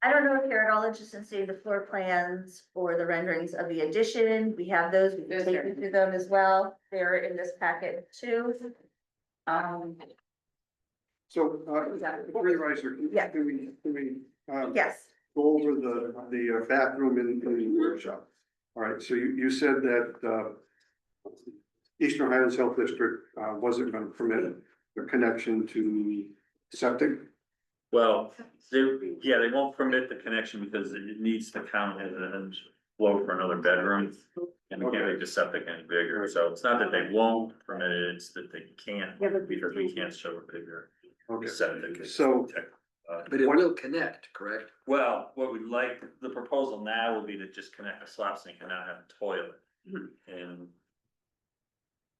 I don't know if you're at all interested in seeing the floor plans or the renderings of the addition. We have those, we can take you through them as well. They're in this packet too. So, Exactly. Supervisor, Yeah. can we, Yes, go over the bathroom in the workshop? All right, so you said that, Eastern Highlands Health District, wasn't gonna permit the connection to septic? Well, they won't permit the connection because it needs to count as a flow for another bedroom. And we can't make the septic any bigger, so it's not that they won't permit it, it's that they can't, because we can't show a bigger Okay, septic. so, But it will connect, correct? Well, what we'd like, the proposal now would be to just connect a slop sink and not have a toilet. And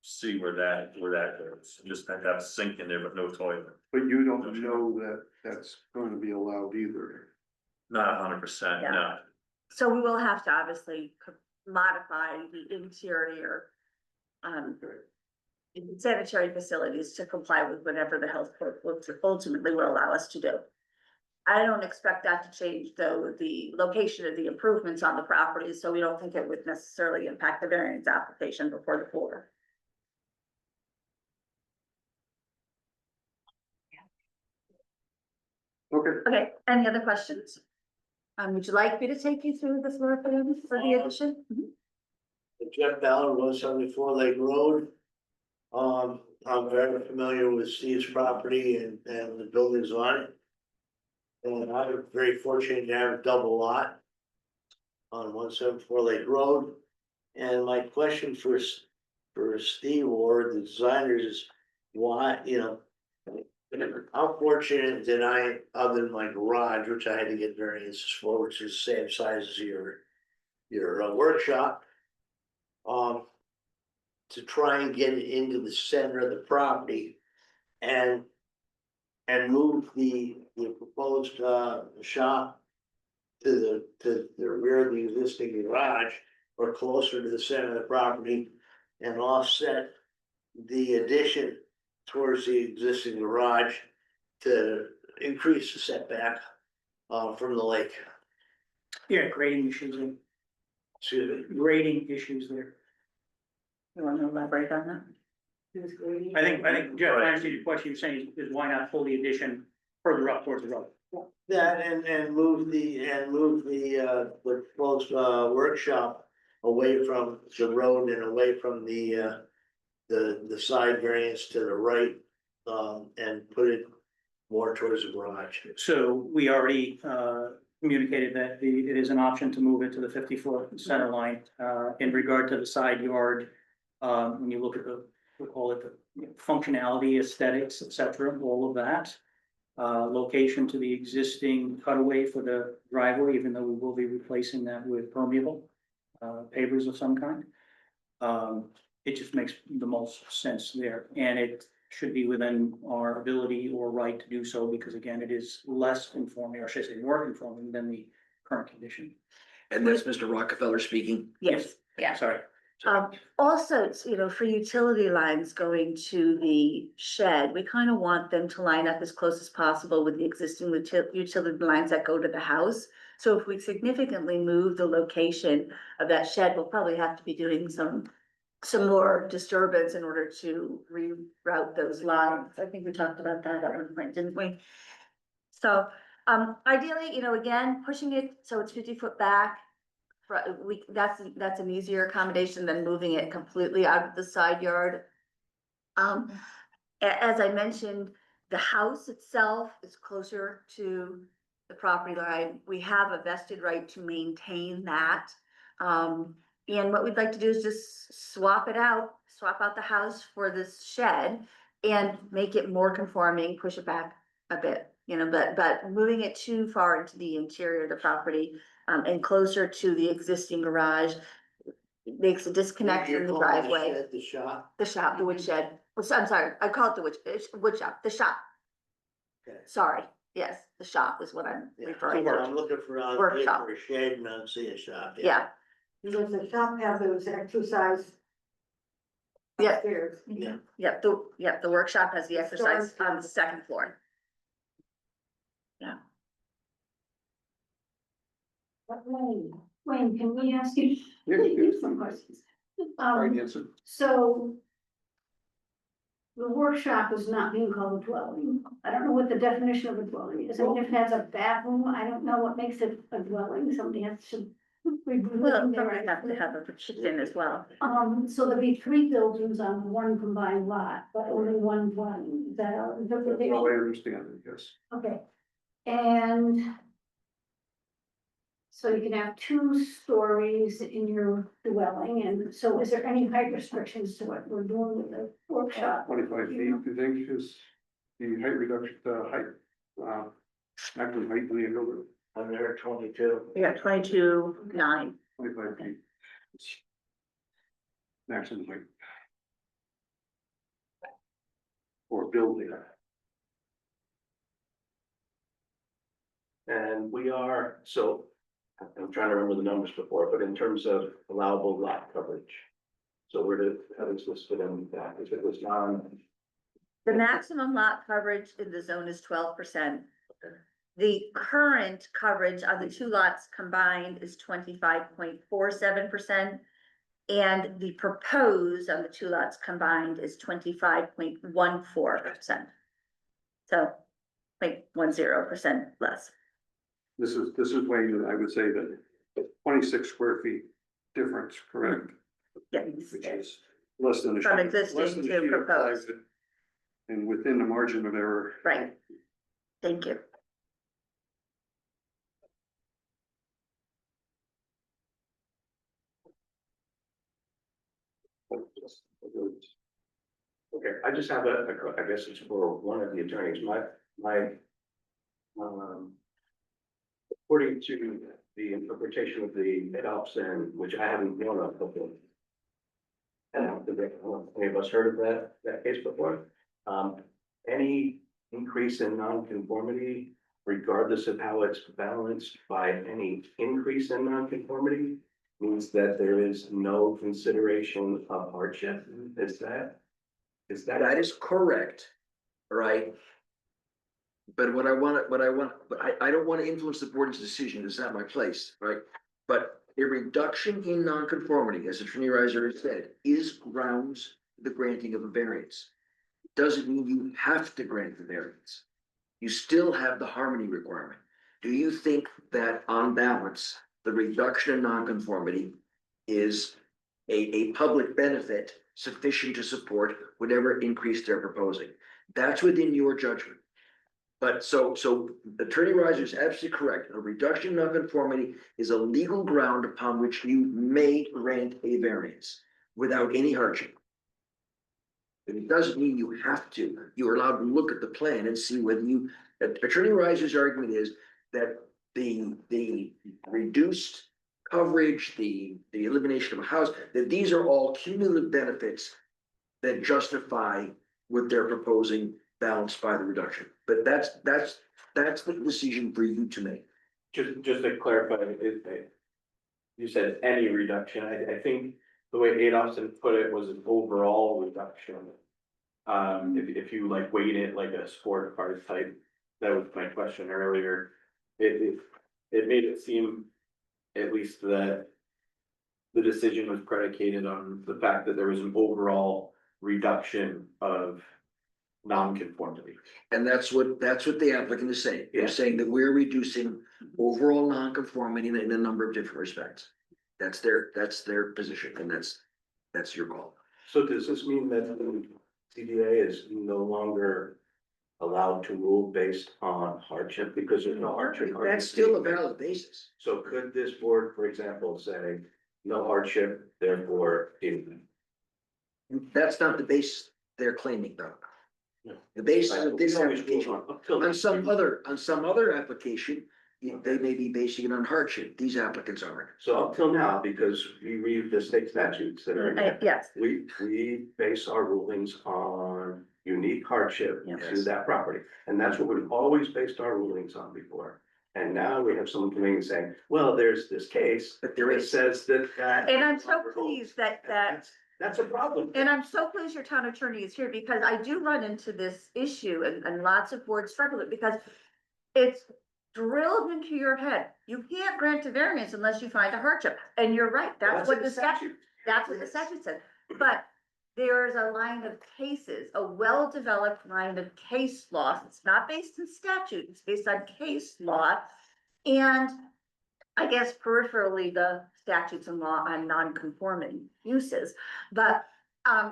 see where that goes, just have a sink in there, but no toilet, but you don't know that that's going to be allowed either. not 100%, no. so we will have to obviously modify the interior sanitary facilities to comply with whatever the health code ultimately will allow us to do. I don't expect that to change, though, the location of the improvements on the property, so we don't think it would necessarily impact the variance application before the board. Okay, Okay, any other questions? Would you like me to take you through the floor plans for the addition? Jeff Ballard, 174 Lake Road. I'm very familiar with Steve's property and the buildings on it. And I'm very fortunate to have a double lot on 174 Lake Road. And my question for Steve or the designers is why, how fortunate did I, other than my garage, which I had to get variances for, which is the same size as your workshop, to try and get it into the center of the property and move the proposed shop to the rear of the existing garage or closer to the center of the property and offset the addition towards the existing garage to increase the setback from the lake. Yeah, grading issues and Excuse me. grading issues there. You want to elaborate on that? I think, Jeff, I understand your question, you're saying is why not pull the addition further up towards the road? That and move the proposed workshop away from the road and away from the side variance to the right, and put it more towards the garage. So we already communicated that it is an option to move it to the 50-foot center line. In regard to the side yard, when you look at we'll call it the functionality, aesthetics, et cetera, all of that. Location to the existing cutaway for the driveway, even though we will be replacing that with permeable pavers of some kind. It just makes the most sense there, and it should be within our ability or right to do so, because again, it is less conforming, or should I say more conforming than the current condition. And that's Mr. Rockefeller speaking. Yes, yeah. Sorry. Also, it's, for utility lines going to the shed, we kind of want them to line up as close as possible with the existing utility lines that go to the house. So if we significantly move the location of that shed, we'll probably have to be doing some more disturbance in order to reroute those lines. I think we talked about that at one point, didn't we? So, ideally, again, pushing it so it's 50 foot back. That's an easier accommodation than moving it completely out of the side yard. As I mentioned, the house itself is closer to the property line. We have a vested right to maintain that. And what we'd like to do is just swap out the house for this shed and make it more conforming, push it back a bit, but moving it too far into the interior of the property, and closer to the existing garage makes a disconnect You're in the calling driveway. shed The shop. The shop, the woodshed. I'm sorry, I call it the wood shop, the shop. Okay. Sorry, yes, the shop is what I'm Yeah, referring so to. I'm looking for out here Workshop. for a shed and I don't see a shop. Yeah, Does the shop have those exercise? yeah, Upstairs? Yeah. the workshop has the exercise on the second floor. Wayne, can we ask you some questions? Right answer. So the workshop is not being called a dwelling. I don't know what the definition of a dwelling is. I mean, if it has a bathroom, I don't know what makes it a dwelling. Somebody has to. Well, somebody have to have a kitchen as well. So there'll be 3 buildings on one combined lot, but only one dwelling. Is that how? That's all I understand, I guess. Okay, and so you can have 2 stories in your dwelling, and so is there any height restrictions to what we're doing with the workshop? 25 feet, you think is the height reduction, maximum height in the building, I'm there 22. We got 22.9. 25 feet. Maximum height. Or building. And we are, so, I'm trying to remember the numbers before, but in terms of allowable lot coverage. So how does this fit in that? If it was The maximum lot coverage in the zone is 12%. The current coverage on the 2 lots combined is 25.47%. And the proposed on the 2 lots combined is 25.14%. So, 0.10% less. This is Wayne, I would say that 26 square feet difference, correct? Yeah. Which is less than a. From sheet- existing less than a to sheet of proposed. plywood, and within the margin of error. Right. Thank you. Okay, I just have I guess it's for one of the attorneys, according to the interpretation of the Edopson, which I haven't known of before. And I don't think any of us heard of that case before. Any increase in nonconformity, regardless of how it's balanced by any increase in nonconformity, means that there is no consideration of hardship. Is that? That is correct, right? But what I don't want to influence the board's decision, it's not my place, right? But a reduction in nonconformity, as Attorney Reiser has said, is grounds for the granting of a variance. Doesn't mean you have to grant the variance. You still have the harmony requirement. Do you think that on balance, the reduction in nonconformity is a public benefit sufficient to support whatever increase they're proposing? That's within your judgment. But so Attorney Reiser is absolutely correct. A reduction in nonconformity is a legal ground upon which you may grant a variance without any hardship. But it doesn't mean you have to. You're allowed to look at the plan and see whether you, Attorney Reiser's argument is that the reduced coverage, the elimination of a house, that these are all cumulative benefits that justify what they're proposing, balanced by the reduction. But that's the decision for you to make. Just to clarify, you said any reduction, I think the way Adolphson put it was an overall reduction. If you like weight it like a sport car type, that was my question earlier. It made it seem at least that the decision was predicated on the fact that there was an overall reduction of non-conformity. And that's what the applicant is saying. They're Yeah. saying that we're reducing overall nonconformity in a number of different respects. That's their position, and that's your call. So does this mean that the CDA is no longer allowed to rule based on hardship because there's no hardship? That's still a valid basis. So could this board, for example, say, no hardship, therefore, That's not the base they're claiming though. No. The basis of this We always rule application, up till- on some other application, they may be basing it on hardship. These applicants aren't. So up till now, because we read the state statutes that are in there, Yes, we base our rulings on unique hardship to Yes. that property. And that's what we've always based our rulings on before. And now we have someone coming and saying, well, there's this case But there that is. says that. and I'm so pleased that That's a problem. and I'm so pleased your town attorney is here because I do run into this issue and lots of boards struggle with it because it's drilled into your head. You can't grant a variance unless you find a hardship. And you're right, that's what in the statute, that's what the statute said. But there's a line of cases, a well-developed line of case law. It's not based in statute, it's based on case law. And I guess peripherally, the statutes and law on non-conforming uses, but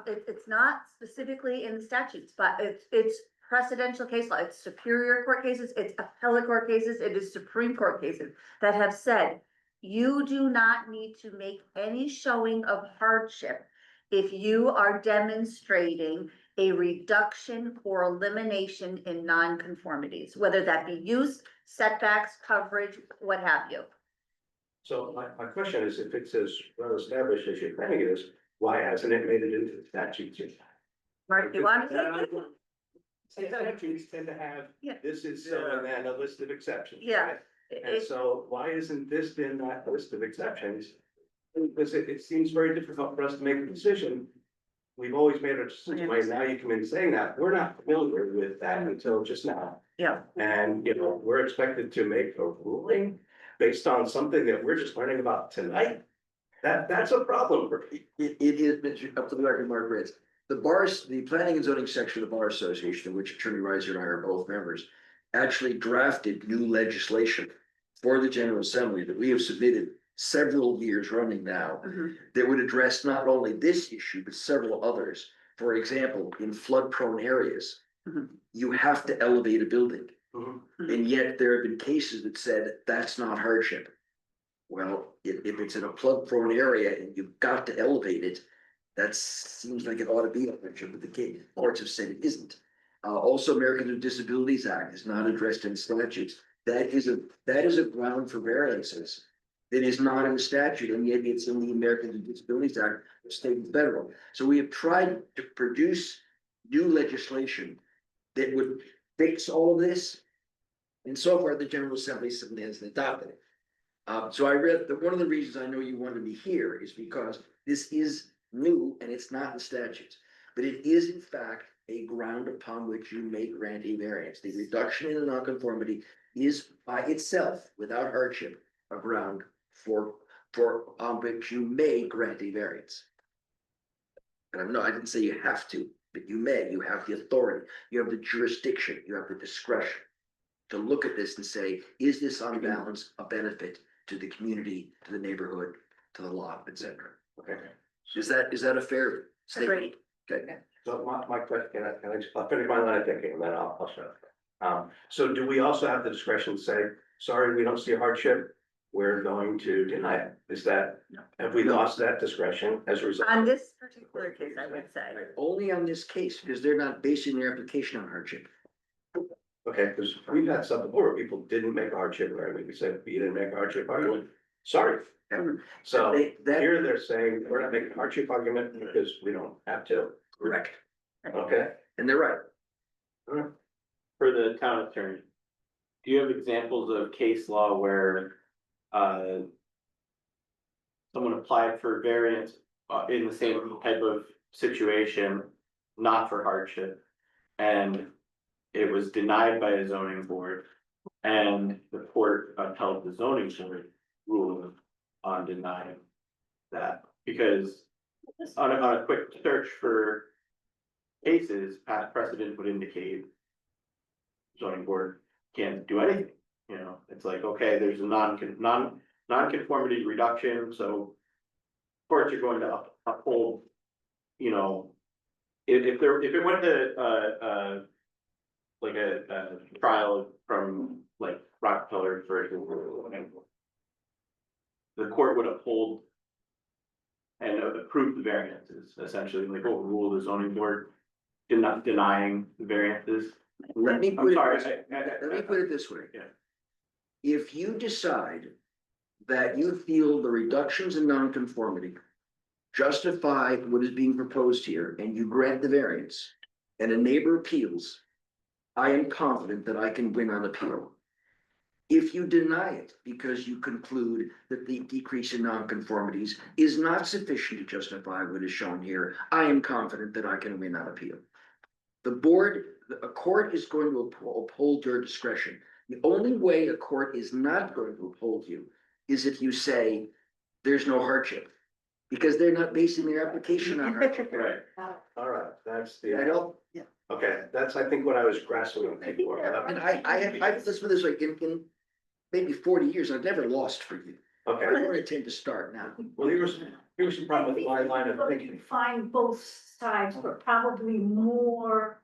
it's not specifically in the statutes, but it's precedential case law, it's superior court cases, it's appellate court cases, it is Supreme Court cases that have said you do not need to make any showing of hardship if you are demonstrating a reduction or elimination in non-conformities, whether that be use, setbacks, coverage, what have you. So my question is, if it's as well established as you're claiming it is, why hasn't it made it into the statutes yet? Mark, you want to say? Statutes tend to have, Yeah. this is so, and then a list of exceptions. Yeah. right? And so why isn't this in that list of exceptions? Because it seems very difficult for us to make a decision. We've always made a decision, right? Now you come in saying that, we're not familiar with that until just now. Yeah. And, we're expected to make a ruling based on something that we're just learning about tonight. That's a problem for me. It is, Mr. Up to the record, Mark Ritz. The Planning and Zoning section of the Bar Association, of which Attorney Reiser and I are both members, actually drafted new legislation for the General Assembly that we have submitted several years running now Mhm. that would address not only this issue, but several others. For example, in flood-prone areas, Mhm. you have to elevate a building. Mhm. And yet there have been cases that said that's not hardship. Well, if it's in a flood-prone area and you've got to elevate it, that seems like it ought to be a hardship, but the courts have said it isn't. Also, Americans with Disabilities Act is not addressed in statutes. That is a ground for variances. It is not in the statute, and yet it's in the Americans with Disabilities Act, state and federal. So we have tried to produce new legislation that would fix all of this. And so far, the General Assembly has adopted it. So I read that one of the reasons I know you wanted me here is because this is new and it's not in statutes. But it is in fact a ground upon which you may grant a variance. The reduction in the nonconformity is by itself, without hardship, a ground for on which you may grant a variance. And I didn't say you have to, but you may, you have the authority, you have the jurisdiction, you have the discretion to look at this and say, is this on balance a benefit to the community, to the neighborhood, to the law, etc. Okay. Is that a fair statement? Agreed. Okay. So my question, I'll finish my line of thinking and then I'll shut up. So do we also have the discretion to say, sorry, we don't see a hardship, we're going to deny it? Is that, have we lost that discretion as a result? On this particular case, I would say. Only on this case, because they're not basing their application on hardship. Okay, because we've had some before, where people didn't make a hardship, or we said, you didn't make a hardship argument, sorry. So That, here they're saying, we're not making a hardship argument because we don't have to, correct, okay? and they're right. For the town attorney, do you have examples of case law where someone applied for variance in the same type of situation, not for hardship. And it was denied by the zoning board. And the court upheld the zoning board ruling on denying that, because on a quick search for cases, past precedent would indicate zoning board can't do anything, you know, it's like, okay, there's a non-conformity reduction, so courts are going to uphold, you know, if it went to, like a trial from like Rockefeller, for example, the court would uphold and approve the variances, essentially, like overrule the zoning board, not denying the variances. Let me I'm put sorry. it, let me put it this way. Yeah. If you decide that you feel the reductions in nonconformity justify what is being proposed here, and you grant the variance, and a neighbor appeals, I am confident that I can win on appeal. If you deny it because you conclude that the decrease in nonconformities is not sufficient to justify what is shown here, I am confident that I can win on appeal. A court is going to uphold your discretion. The only way a court is not going to uphold you is if you say there's no hardship, because they're not basing their application on hardship. Right, all right, that's I the, don't, okay, that's, I think, what I was grasping for. and let's put it this way, in maybe 40 years, I've never lost for you. Okay, I don't intend to start now. well, here's the problem with my line of We thinking. can find both sides, but probably more.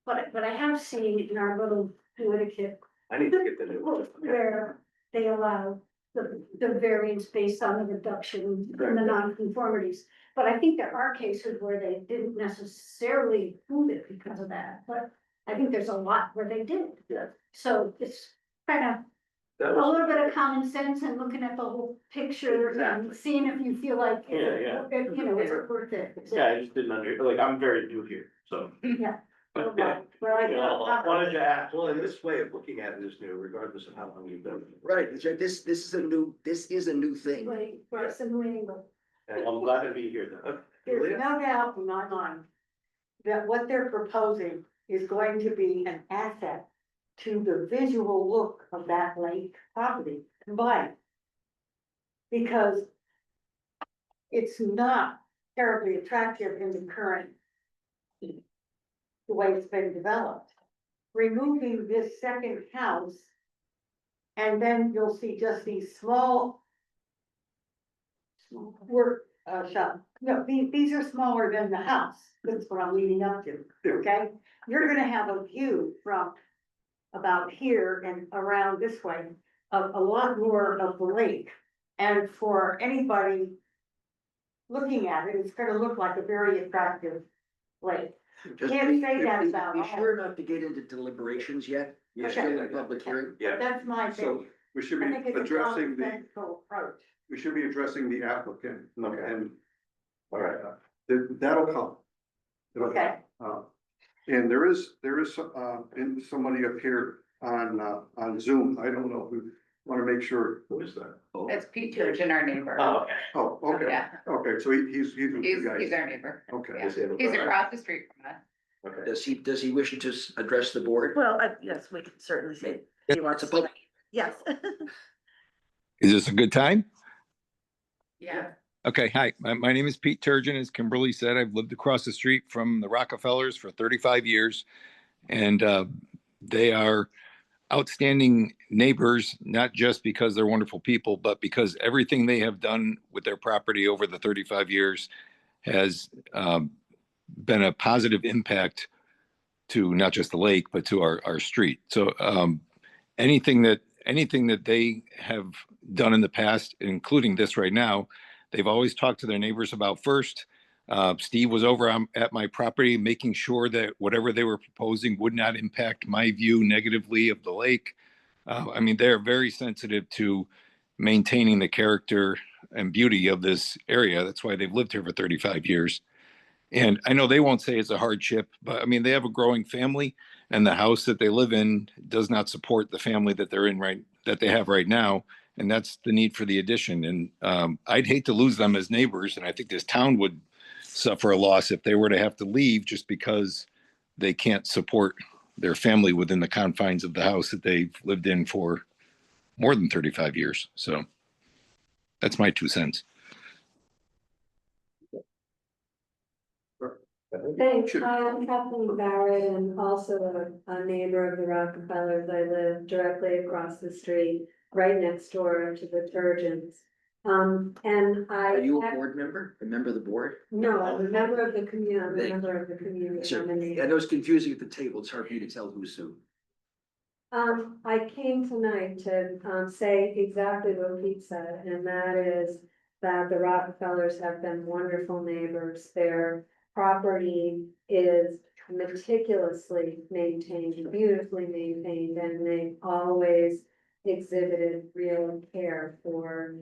But I have seen in our little Connecticut I need to get the new one. where they allow the variance based on the reduction in the nonconformities. But I think there are cases where they didn't necessarily prove it because of that, but I think there's a lot where they did. Yeah. So it's kind of That a was, little bit of common sense and looking at the whole picture and Exactly. seeing if you feel like, Yeah. you know, is it worth it? Yeah, I just didn't like, I'm very new here, so. Yeah. But, Well, I you know, I wanted to ask. well, and this way of looking at it is new, regardless of how long you've been. Right, this is a new thing. Anyway, for us in New England. And I'm glad to be here though. There's no doubt in my mind that what they're proposing is going to be an asset to the visual look of that lake property combined. Because it's not terribly attractive in the current, the way it's been developed. Removing this second house, and then you'll see just these small work shop. No, these are smaller than the house. That's what I'm leading up to, okay? You're gonna have a view from about here and around this way of a lot more of the lake. And for anybody looking at it, it's gonna look like a very attractive lake. Just Can't be- say that be- about Be all. sure not to get into deliberations yet. You're Okay. still in a public hearing. Yeah, That's my So opinion. we should I be think it's a addressing the, consensual approach. we should be addressing the applicant, Okay. and all right. that'll come. It'll Okay. come. And there is, and somebody up here on Zoom, I don't know, who, wanna make sure, who is that? It's Pete Turgeon, our neighbor. Oh, okay. Oh, okay, Yeah, okay, so he's with you he's guys, our neighbor. okay. Yeah. He's across the street from us. Okay. Does he wish to address the board? Well, yes, we can certainly say. He wants a public. Yes. Is this a good time? Yeah. Okay, hi, my name is Pete Turgeon. As Kimberly said, I've lived across the street from the Rockefellers for 35 years. And they are outstanding neighbors, not just because they're wonderful people, but because everything they have done with their property over the 35 years has been a positive impact to not just the lake, but to our street. So anything that they have done in the past, including this right now, they've always talked to their neighbors about first. Steve was over at my property, making sure that whatever they were proposing would not impact my view negatively of the lake. I mean, they're very sensitive to maintaining the character and beauty of this area. That's why they've lived here for 35 years. And I know they won't say it's a hardship, but I mean, they have a growing family, and the house that they live in does not support the family that they have right now. And that's the need for the addition. And I'd hate to lose them as neighbors. And I think this town would suffer a loss if they were to have to leave just because they can't support their family within the confines of the house that they've lived in for more than 35 years. So that's my 2 cents. Thanks, hi, I'm Kathleen Barrett and also a neighbor of the Rockefellers. I live directly across the street, right next door to the Turgeons. And I. Are you a board member? A member of the board? No, I'm a member of the community, I'm a member of the community. Sure. I'm a neighbor. I know it's confusing at the table. It's hard for you to tell who's who. I came tonight to, say exactly what Pete said, and that is that the Rockefellers have been wonderful neighbors. Their property is meticulously maintained, beautifully maintained, and they always exhibited real care for,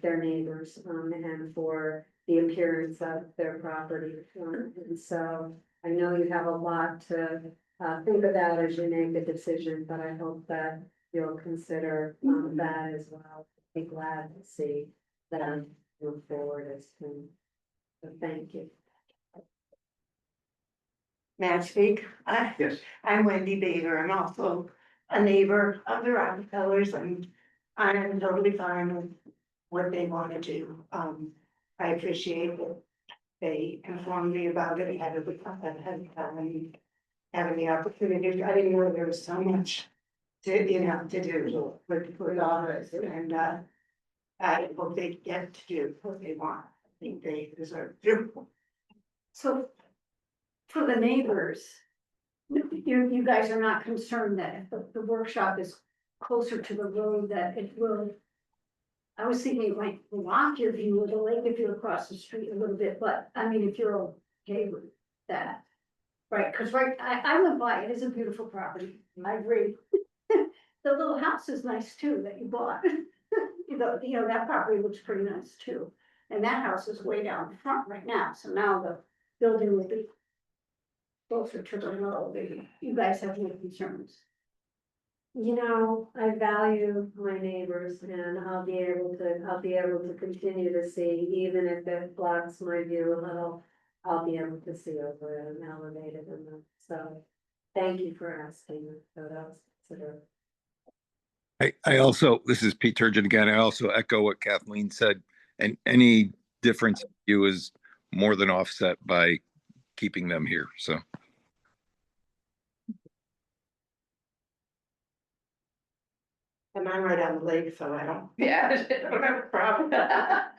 their neighbors, and for the appearance of their property. And so I know you have a lot to think about as you make a decision, but I hope that you'll consider that as well. Be glad to see them move forward as soon. So thank you. May I speak? Yes. I'm Wendy Bader. I'm also a neighbor of the Rockefellers and I'm totally fine with what they want to do. I appreciate that they informed me about it ahead of the time. Having the opportunity, I didn't know there was so much to, to do with all this, and I hope they get to do what they want. I think they deserve to do. So for the neighbors, you guys are not concerned that if the workshop is closer to the road, that it will. I was thinking it might block your view of the lake if you're across the street a little bit, but I mean, if you're okay with that. Right, because I went by, it is a beautiful property, I agree. The little house is nice too that you bought. You know, that property looks pretty nice too. And that house is way down front right now, so now the building will be closer to the road. You guys have no concerns? You know, I value my neighbors and I'll be able to continue to see, even if it blocks my view a little. I'll be able to see over it and elevated and so, thank you for asking, so that was considered. I also, this is Pete Turgeon again. I also echo what Kathleen said, and any difference in view is more than offset by keeping them here. So. And I'm right on the lake, so I don't. Yeah. I don't have a problem. Are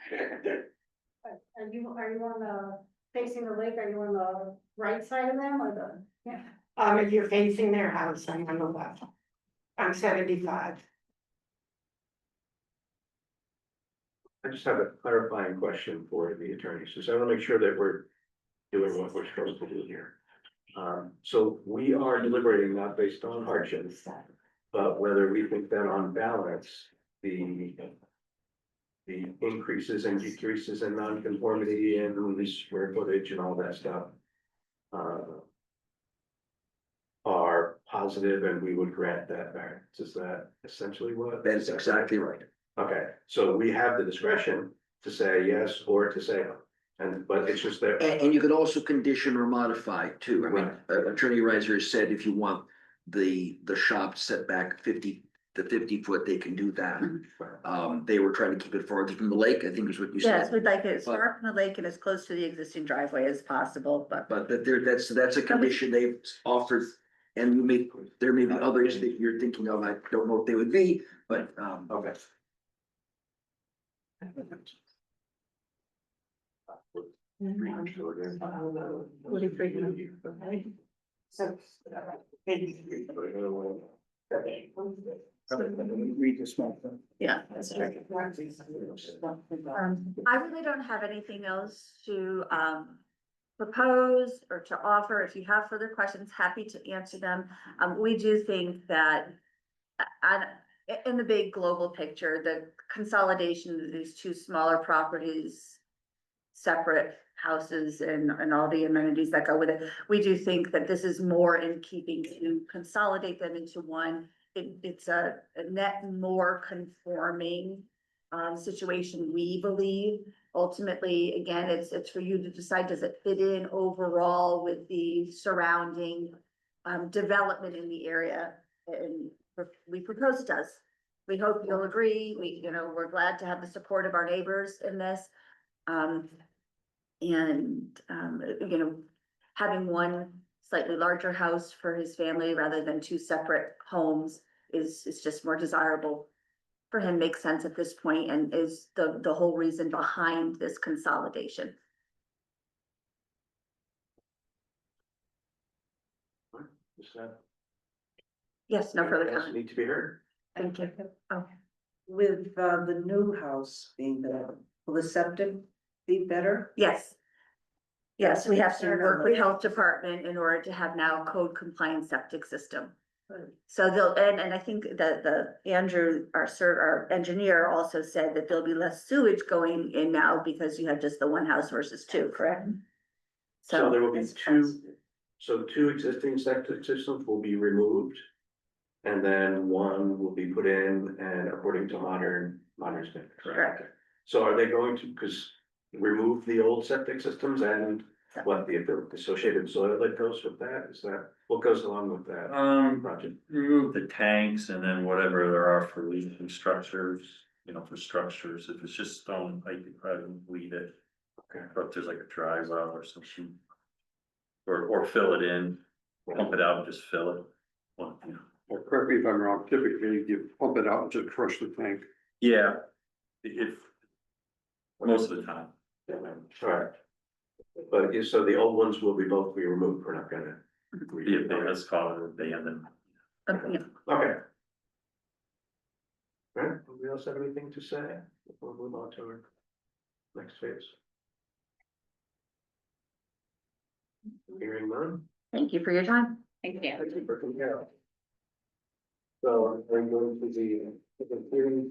you on the, facing the lake, are you on the right side of them or the, yeah? If you're facing their house, I'm on the left. I'm 75. I just have a clarifying question for the attorneys, because I want to make sure that we're doing what we're supposed to do here. So we are deliberating not based on hardship, but whether we think that on balance, the increases and decreases in nonconformity and the square footage and all that stuff are positive and we would grant that variance. Is that essentially what? That is exactly right. Okay, so we have the discretion to say yes or to say no, but it's just that. And you could also condition or modify too. I mean, Attorney Reiser said if you want the shop setback 50 to 50 foot, they can do that. They were trying to keep it farther from the lake, I think is what you said. Yes, we'd like it as far from the lake and as close to the existing driveway as possible, but. But that's a condition they've offered. And there may be others that you're thinking of. I don't know if they would be, but, Okay. Read the small thing. Yeah, that's right. I really don't have anything else to propose or to offer. If you have further questions, happy to answer them. We do think that in the big global picture, the consolidation of these two smaller properties, separate houses and all the amenities that go with it, we do think that this is more in keeping to consolidate them into one it's a net more conforming situation, we believe. Ultimately, again, it's for you to decide, does it fit in overall with the surrounding development in the area? And we propose it does. We hope you'll agree. We're glad to have the support of our neighbors in this. Having one slightly larger house for his family rather than two separate homes is just more desirable for him, makes sense at this point, and is the whole reason behind this consolidation. Yes, no further Anything else comment. Need to be heard? Thank you. Oh, With the new house being better, will the septic be better? yes. Yes, we have to work with health department in order to have now code compliant septic system. So and I think that Andrew, our engineer, also said that there'll be less sewage going in now because you have just the one house versus two, correct? So there will be two existing septic systems will be removed. And then one will be put in and according to modern standards. Correct. So are they going to, because remove the old septic systems and what the associated soil that goes with that? Is that, what goes along with that project? Remove the tanks and then whatever there are for leaching structures, for structures. If it's just stone, I could probably leave it. Okay. Or if there's like a dry well or something. Or fill it in, pump it out and just fill it. Well, Or correct me if I'm wrong, typically you pump it out and just crush the tank. Yeah, if, most of the time. Correct. But so the old ones will both be removed. We're not gonna. Yeah, let's call it abandoned. Okay. Okay. All right, anybody else have anything to say before we move on to our next phase? Hearing none. Thank you for your time. Thank you. Thank you for coming out. So I'm going to the hearing.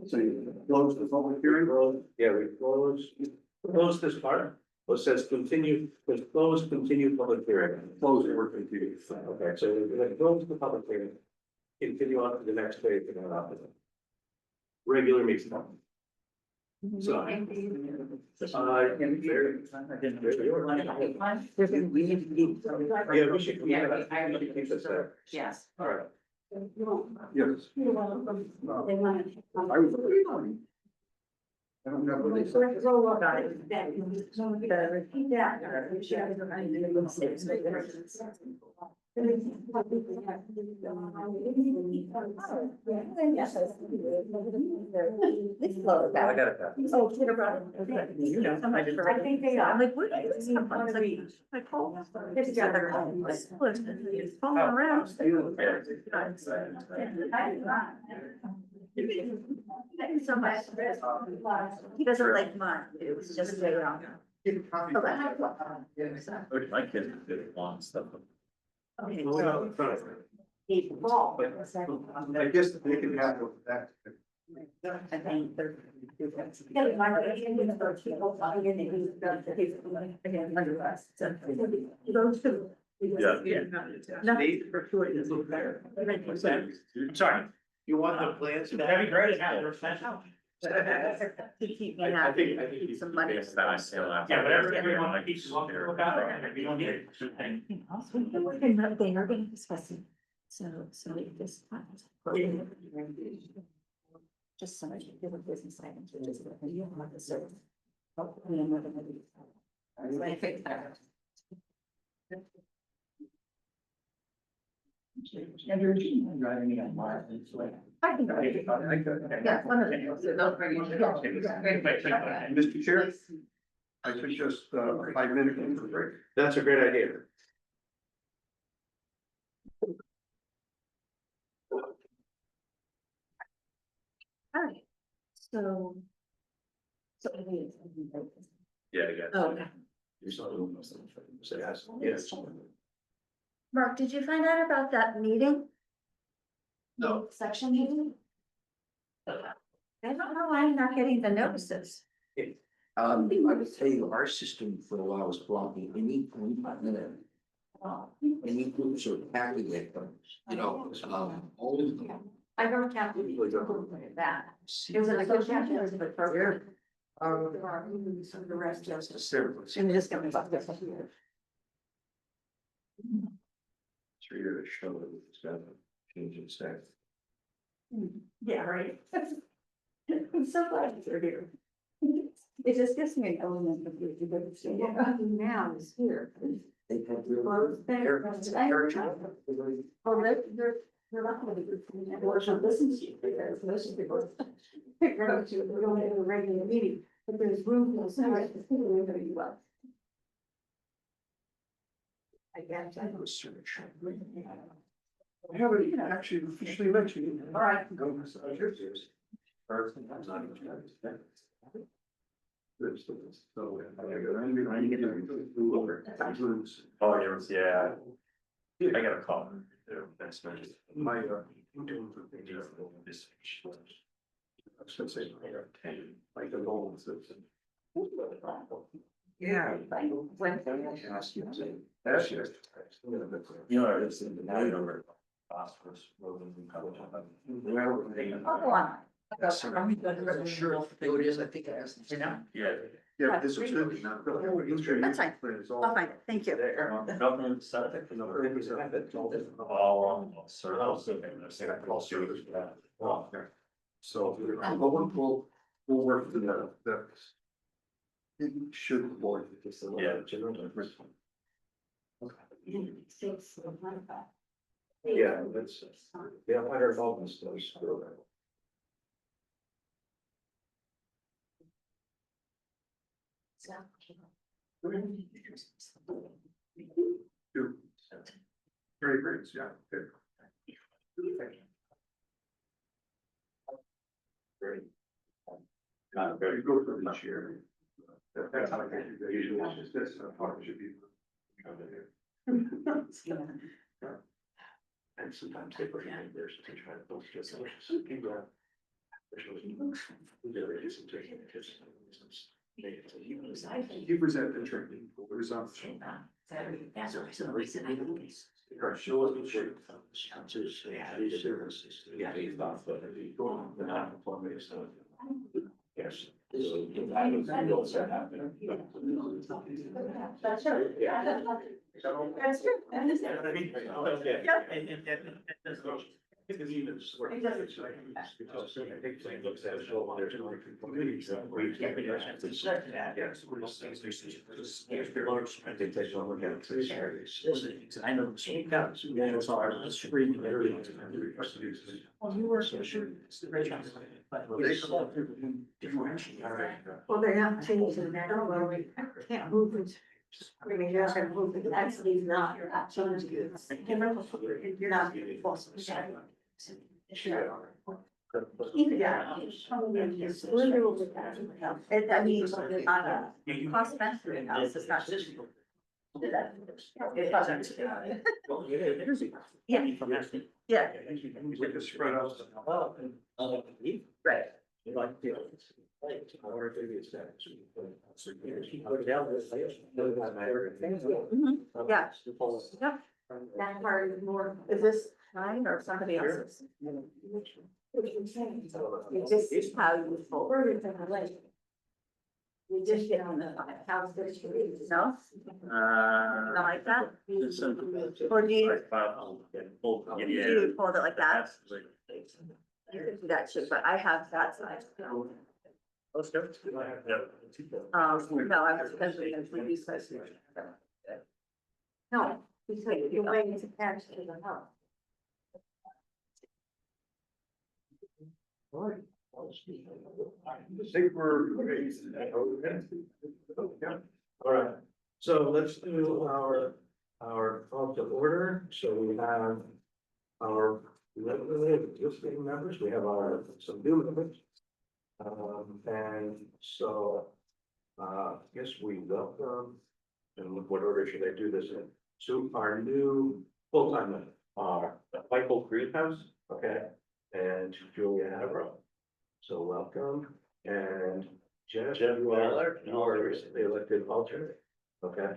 So you close the public hearing? Yeah, we close this part. Well, it says continue, there's close, continue public hearing. Close it, we're continuing. Okay, so we're gonna close the public hearing. Continue on to the next phase. Regular meeting. So. We need to keep. Yeah, we should. Keep this there. Yes. All right. Yes. You're welcome. They want to- I was. I don't know what they said. Repeat that. I got it. Oh, Peter brought it. I think they are. I'm like, where did this come from? It's like, my phone. It's together. It's falling around. Thank you so much. He doesn't like mine. It was just a, My kids did long stuff. okay, Well, so. He's wrong. I guess they can have that. I think they're. Those two. Yeah. Nothing for two is better. I'm sorry. You want the plans? That'd be great. Yeah, they're essential. To keep me happy, keep some money. Yeah, whatever you want to keep look out, if you don't need it. They are gonna discuss it, so this. Just some different business items, which is what you have to serve. Hopefully I'm not gonna be- And you're driving me on my. I can drive it. Yeah, one of them. So don't bring it. Mr. Chair, I suggest a 5-minute break. That's a great idea. Alright, so. Yeah, I got it. Oh, okay. You saw the one. Say yes. Yes. Mark, did you find out about that meeting? No. Section meeting? I don't know why I'm not getting the notices. I would say our system for a while was blocking any 25-minute And you can sort of calculate them, you know, all of them. I don't have to be that. It was an association, it was a program. Some of the rest just. And just give me about this here. Three years show that it's got a change in staff. Yeah, right. I'm so glad you're here. It just gives me an element of what I do now is here. They have Well, they're not gonna be good for me. Or should listen to you, because most of people. They're going to, we're going to a regular meeting, but there's room for some, I think we're gonna do well. I guess. I haven't actually officially mentioned it. All right. Go massage your ears. First, I'm not even trying to stand. This, so, Oh, yeah. I got a call. That's nice. My, I This. was gonna say, like the goal is that. Yeah. That's just. You know, it's in the number. Phosphorus. Oh, go on. I'm sure it is, I think I asked. You know? Yeah. Yeah, this is good. Not really. That's fine. I'll find it, thank you. Government septic. All wrong. Sir, I'll say that. So, but we'll work through that. It should the board. Yeah. Yeah, that's, yeah, 100 volts those. Two. Very great, yeah, good. Great. Very good for this year. That's how I think usually it's just this, part should be. And sometimes they put in there to try to post just. You present the training, the results. Show us the shape. Yeah, these services. Yeah, he's not, but he's going on the non-conformity stuff. Yes. That's true. Yeah. That's true. That is it. Yeah. Because even. It doesn't. I know. Yeah, it's hard. It's screen. Well, you were so sure. It's the great chance. Well, they have changed it now, where we can't move it. I mean, you're not gonna move it, actually not, you're not changing it. You're not. Even that. It, I mean, on a cost benefit analysis, not just. Do that. It doesn't. Yeah. Yeah, We can spread out. right. Mhm. Yeah. Yeah. That part is more. Is this mine or somebody else's? It's just how you fold. We just get on the house, this street, No? Not like that? Or do you, do you fold it like that? You could do that too, but I have that size. Let's go. No, I was especially going to use this. No, because you're waiting to attach to the house. I think we're. All right, so let's do our call to order. So we have our existing members, we have some new members. And so, yes, we welcome, and what order should I do this in? So our new full-time member are Michael Greenhouse, okay, and Julia Havro. So welcome, and Jeff, you are the elected alternate, okay?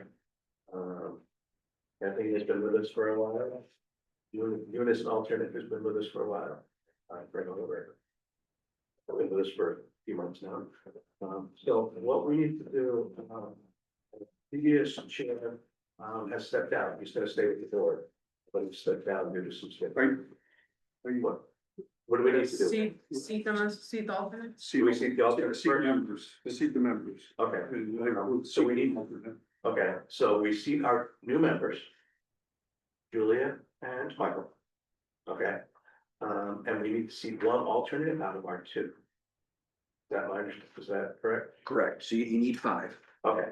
Kathleen has been with us for a while. Eunice, an alternate, has been with us for a while. Bring over. Been with us for a few months now. So what we need to do, previous chair, has stepped down. He's gonna stay with the board. But he stepped down due to some shit. Are you What do we need to do? Seat the alternate? See, we see the alternates seat first? members, seat the members. Okay, So we need. okay, so we see our new members. Julia and Michael. Okay, and we need to see one alternate out of our two. Is that my understanding? Is that correct? Correct, so you need five. Okay,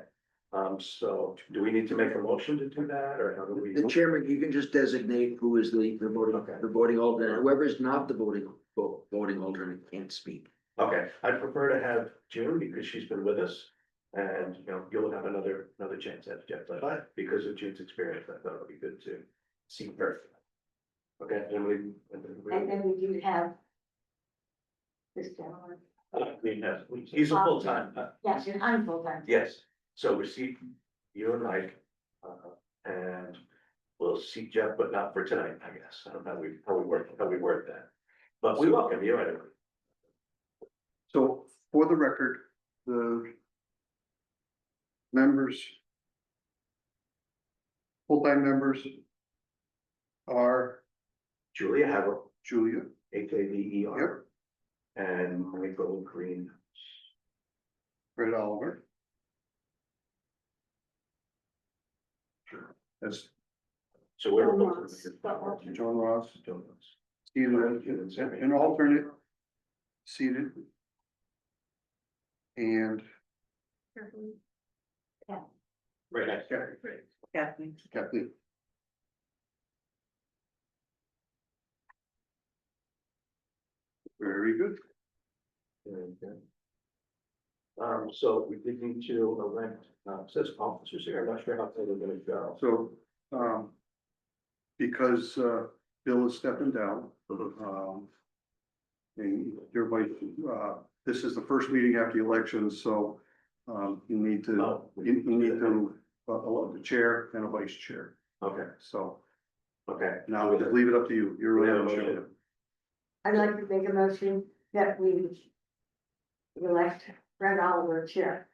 so do we need to make a motion to do that, or how do we? The chairman, you can just designate who is the Okay. voting alternate, whoever is not the voting alternate can't speak. Okay, I'd prefer to have June because she's been with us. And, you know, you'll have another chance at Jeff, but because of June's experience, I thought it would be good to see her. Okay, and And then we do have this gentleman, he's a full-time, yes, and I'm full-time. yes, so we see you and Mike, and we'll see Jeff, but not for tonight, I guess. I don't know how we work that. But we welcome you anyway. So for the record, the members, full-time members are Julia Haverl, Julia, HAVER, and Michael Green. Fred Oliver. That's So we're. John Ross. John Ross, John Ross. Stephen, an alternate seated. And Right next. Kathleen. Very good. Okay. So we did need to elect, says officers here, I'm not sure how they're gonna go. So, because, Bill is stepping down, and everybody, this is the first meeting after the election, so, you need to, Oh. you need to, elect the chair and a vice chair. Okay, So okay. now we'll just leave it up to you. You're We have a really. motion. I'd like to make a motion that we elect Fred Oliver chair.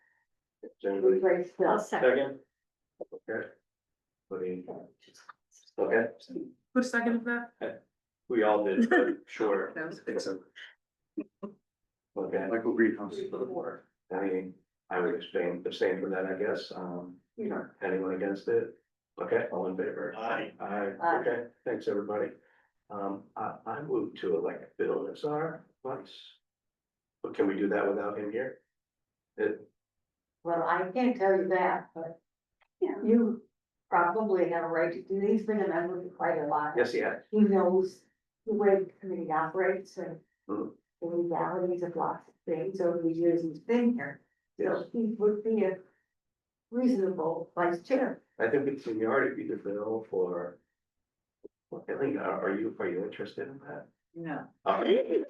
Is anybody- Replace Bill. Second? Okay. Okay, Who seconded that? we all did, but sure, That was. I think so. okay. Michael Greenhouse. I mean, I would abstain from that, I guess, anyone against it? Okay, all in favor? Aye. Aye, Aye. okay, thanks, everybody. I move to elect Bill as our vice. But can we do that without him here? Well, I can't tell you that, but you probably have a right to do, he's been a member for quite a while. Yes, he has. He knows the way the committee operates and Mhm. the legalities of lots of things over the years he's been here. So he would be a reasonable vice chair. I think it's seniority either Bill or. Kathleen, are you interested in that? No. Okay.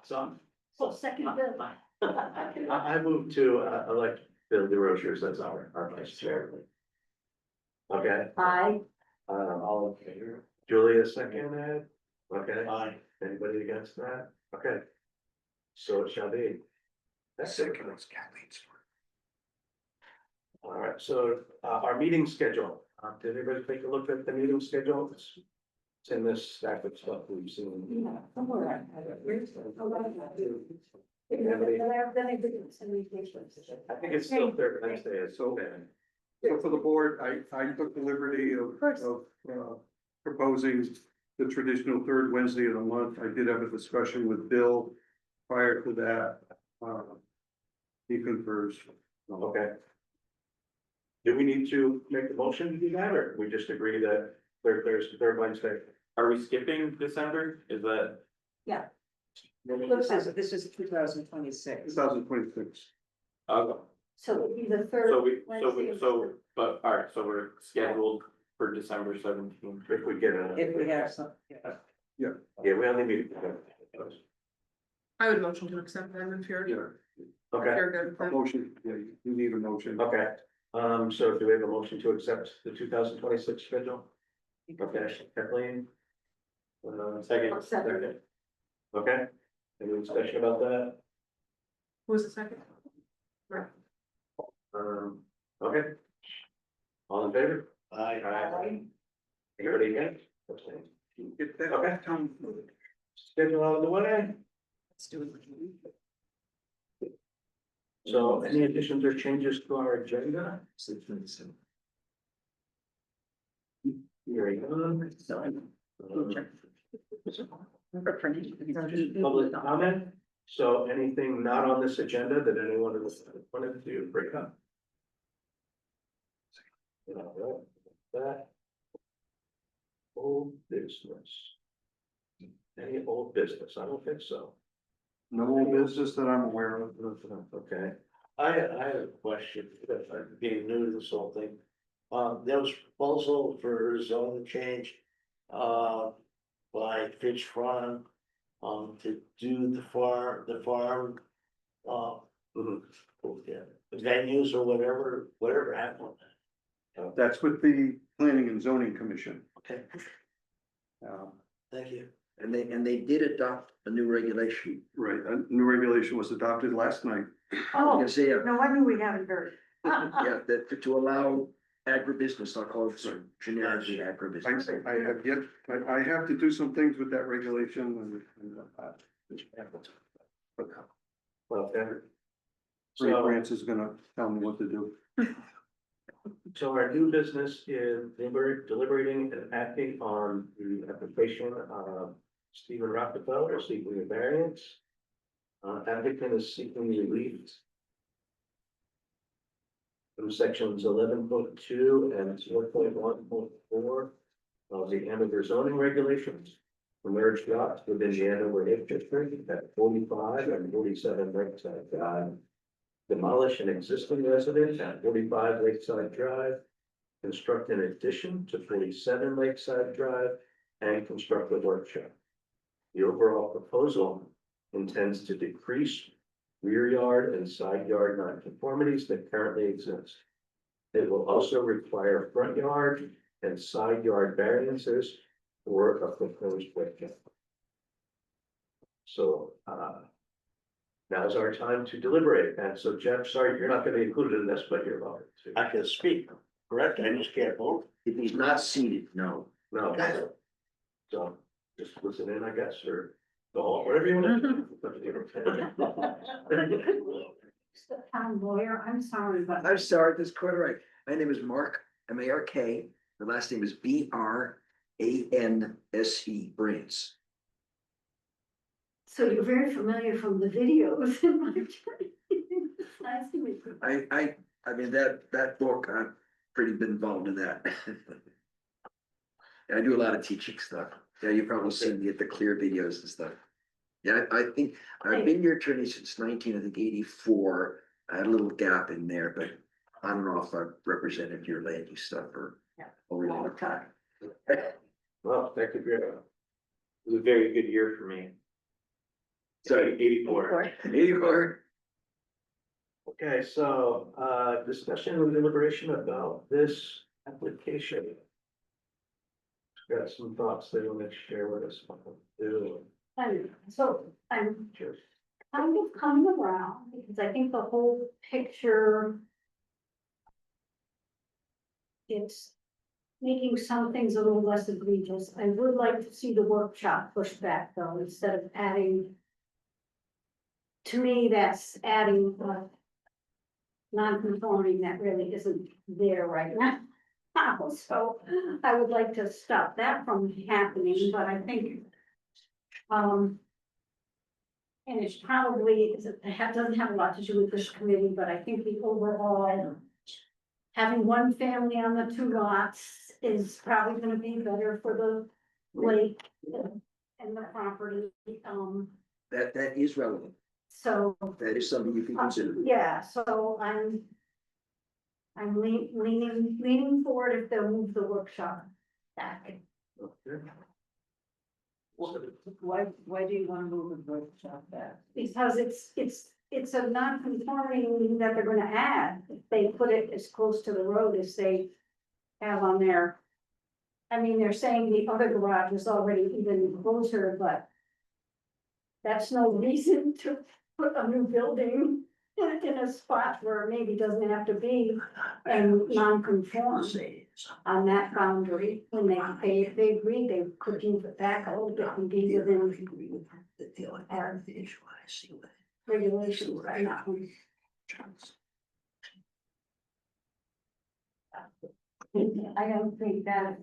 So, So second Bill. I move to elect Bill DeRochers as our vice chair. Okay, Aye. all in favor? Julia seconded, okay, Aye. anybody against that? Okay. So it shall be. That's it. Second was Kathleen's. All right, so our meeting schedule, did everybody take a look at the meeting schedule? It's in this stack of stuff we've seen. Yeah, somewhere I had it. Where's the- oh, I got it. I think it's still third Wednesday, it's So- open. So for the board, I took the liberty of proposing the traditional third Wednesday of the month. I did have a discussion with Bill prior to that. He confers. Okay. Do we need to make the motion to do that, or we just agree that third Wednesday? Are we skipping December? Is that? This is 2026. 2026. So it'd be the third. Wednesday of but, all right, so we're scheduled for December 17th. If we get a. If we have some. Yeah, we only meet. I would motion to accept them if you're, Yeah, if Okay, you're good with a that. motion, yeah, you need a motion. okay, So do we have a motion to accept the 2026 schedule? Okay, Kathleen? Second. Second. Okay, any discussion about that? Who was the second? Okay. All in favor? Aye. Anybody against? Abstain. Get that, Okay. Tom. Schedule out of the way. Let's do it. So any additions or changes to our agenda? Hearing none. Public comment, so anything not on this agenda that anyone wanted to bring up? That. Old business. Any old business? I don't think so. No business that I'm aware of. Okay, I have a question, being new to this whole thing. There was proposal for zone change, by Fish Farm, to do the farm, Mhm. yeah, venues or whatever happened. That's with the Planning and Zoning Commission. Okay, thank you. And they did adopt a new regulation. Right, a new regulation was adopted last night. Oh, Yes, yeah, no wonder we haven't heard. yeah, that to allow agribusiness, I'll call it generically agribusiness. I have yet, I have to do some things with that regulation well, okay. Ray So, France is gonna tell me what to do. so our new business is deliberating and acting on the application of Stephen Rockefeller seeking a variance. Applicant is seeking relief from sections 11.2 and 4.1.4 of the Andover zoning regulations. To merge lots within the Andover Lake District at 45 and 47 Lakeside Drive. Demolish an existing residence at 45 Lakeside Drive. Construct an addition to 47 Lakeside Drive and construct a workshop. The overall proposal intends to decrease rear yard and side yard nonconformities that currently exist. It will also require front yard and side yard variances for a proposed workshop. So, now's our time to deliberate. And so Jeff, sorry, you're not gonna be included in this, but you're welcome to. I can speak, correct? I just can't vote. If he's not seated, no. No. So just listen in, I guess, or go home, whatever you want to Town lawyer, I'm sorry, but. I'm sorry, that's quite all right. My name is Mark, M-A-R-K. The last name is B-R-A-N-S-E, Brains. So you're very familiar from the videos in my. Nice to meet you. I mean, that book, I've pretty been involved in that. I do a lot of teaching stuff. Yeah, you've probably seen me at the clear videos and stuff. Yeah, I think I've been your attorney since 1984. I had a little gap in there, but I don't know if I've represented your land use stuff or over a long time. Well, thank you for your. It was a very good year for me. Sorry, 84. 84. Okay, so, discussion and deliberation about this application. Got some thoughts they want to share with us. So I'm Sure. kind of coming around because I think the whole picture. It's making some things a little less egregious. I would like to see the workshop pushed back though, instead of adding. To me, that's adding non-conforming that really isn't there right now. So I would like to stop that from happening, but I think. And it's probably, it doesn't have a lot to do with this committee, but I think the overall. Having one family on the two lots is probably gonna be better for the lake and the property, That is relevant. so. That is something you can consider. Yeah, so I'm leaning forward if they'll move the workshop back. Why do you wanna move the workshop back? Because it's it's a non-conforming that they're gonna add, if they put it as close to the road as they have on there. I mean, they're saying the other garage is already even closer, but that's no reason to put a new building in a spot where it maybe doesn't have to be and non-conform on that boundary. When they agreed, they could move it back a little bit and be within our regulations right now. I don't think that,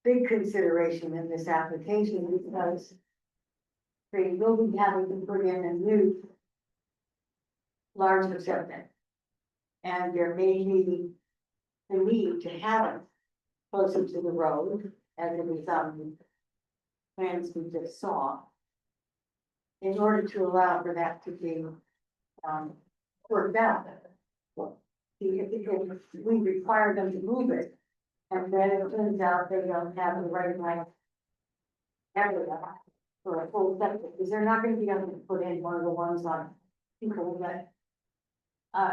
big consideration in this application because they will be having to put in a new large septic. And there may be the need to have it closer to the road, as it is on the plans we just saw, in order to allow for that to be, worked out. If we require them to move it, and then it turns out they don't have the right line area for a full septic, because they're not gonna be able to put in one of the ones on people that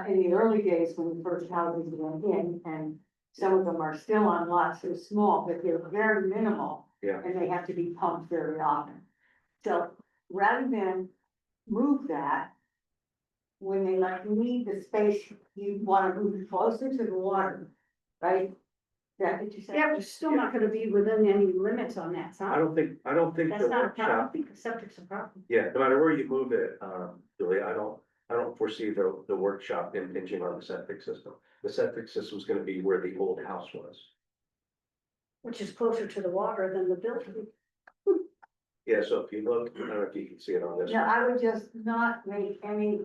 in the early days when the first houses went in, and some of them are still on lots so small, but they're very minimal. Yeah. And they have to be pumped very often. So rather than move that, when they like need the space, you wanna move it closer to the water, right? Is that what you said? Yeah, but it's still not gonna be within any limits on that I side. don't think That's the not a problem. I don't workshop, think the septic's a problem. yeah, no matter where you move it, Julie, I don't foresee the workshop impinging on the septic system. The septic system's gonna be where the old house was. Which is closer to the water than the building. Yeah, so if you look, I don't know if you can see it on this. No, I would just not make any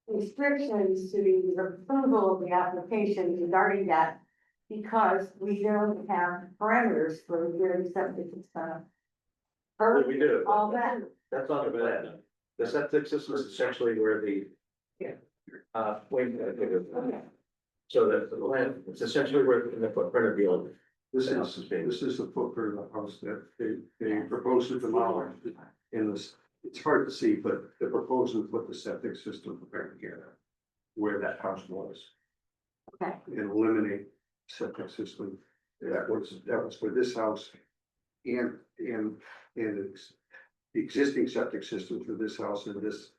restrictions to the approval of the application regarding that. Because we don't have parameters for where the septic is gonna. Well, we do. All that. That's on the plan. The septic system is essentially where the. Wait, so the plan, it's essentially where in the footprint of the old. This house is, being. this is the footprint of the house that they proposed to demolish in this, it's hard to see, but the proposal put the septic system right here. Where that house was. Okay. And eliminate septic system, that was for this house. And it's the existing septic system for this house and this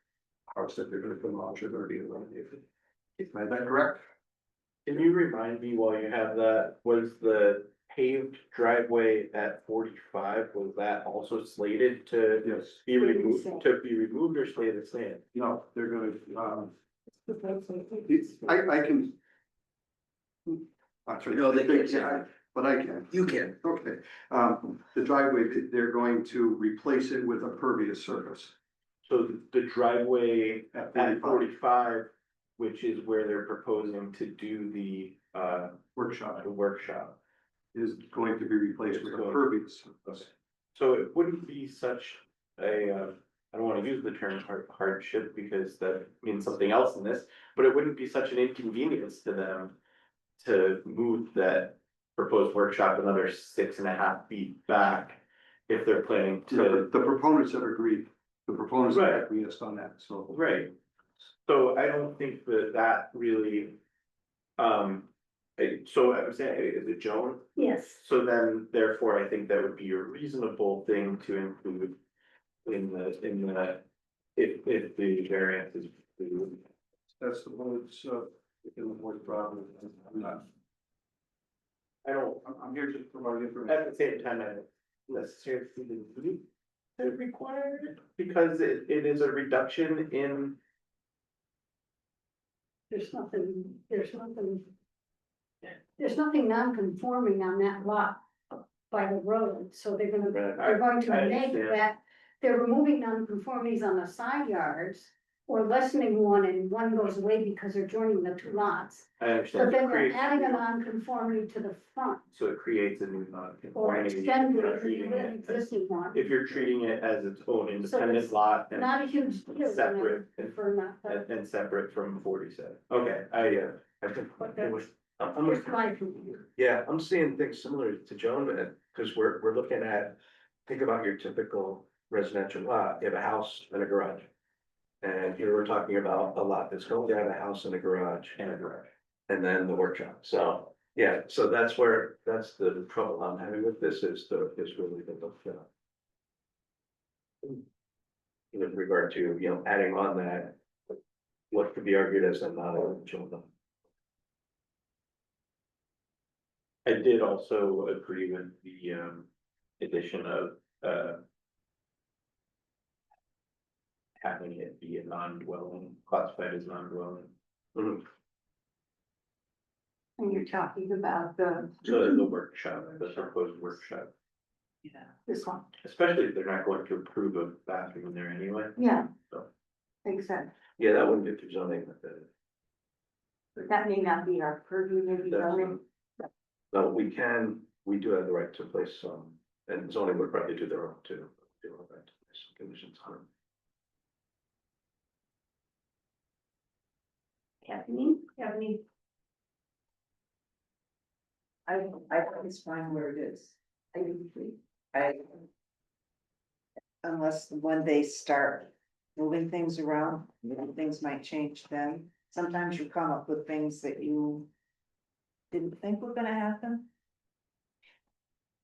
house that they're gonna demolish are gonna be eliminated. Am I that correct? Can you remind me while you have that, was the paved driveway at 45, was that also slated to Yes. be removed, or stay the same? No, they're gonna, I can. No, they can't. But I can. You can. Okay, the driveway, they're going to replace it with a pervious surface. So the driveway At at 45. 45, which is where they're proposing to do the Workshop workshop. is going to be replaced with a pervious surface. So it wouldn't be such a, I don't wanna use the term hardship because that means something else in this, but it wouldn't be such an inconvenience to them to move that proposed workshop another 6.5 feet back if they're planning to. The proponents have agreed, the proponents have Right. acquiesced on that, so. Right. So I don't think that really, so I was saying, is it Joan? Yes. So then, therefore, I think that would be a reasonable thing to include in the, if the variance is. That's the one that's, in the board's problem, I'm not, I'm here to provide information. At the same time, I don't necessarily believe it required, because it is a reduction in. There's nothing non-conforming on that lot by the road, so they're going to I make understand. that. They're removing non-conformities on the side yards or lessening one and one goes away because they're joining the two lots. I But understand. then It they're creates- adding a non-conformity to the front So it creates a new or non-conformity. extending If you're treating the it as- existing one. If you're treating it as its own independent it's lot and, Not a huge deal. Separate. For not, and separate from 47. Okay, I think But it was- I'm it's my opinion. Yeah, I'm seeing things similar to Joan, because we're looking at, think about your typical residential lot, you have a house and a garage. And here we're talking about a lot that's going to have a house and a garage. And a garage. And then the workshop, so, yeah, so that's the trouble I'm having with this is really with regard to, you know, adding on that, what could be argued as a non-original. I did also agree with the addition of having it be a non-dwelling, classified as non-dwelling. Mhm. And you're talking about the, The workshop, the proposed workshop, yeah, this one, especially if they're not going to approve a bathroom in there anyway. yeah. So. Exactly, Yeah, that wouldn't get through zoning, but but that may not be our purview, maybe zoning. no, we do have the right to place some, and zoning would probably do their own too. Do all that, some conditions on it. Kathleen? I think it's fine where it is. I agree. I. Unless when they start moving things around, things might change then. Sometimes you come up with things that you didn't think were gonna happen.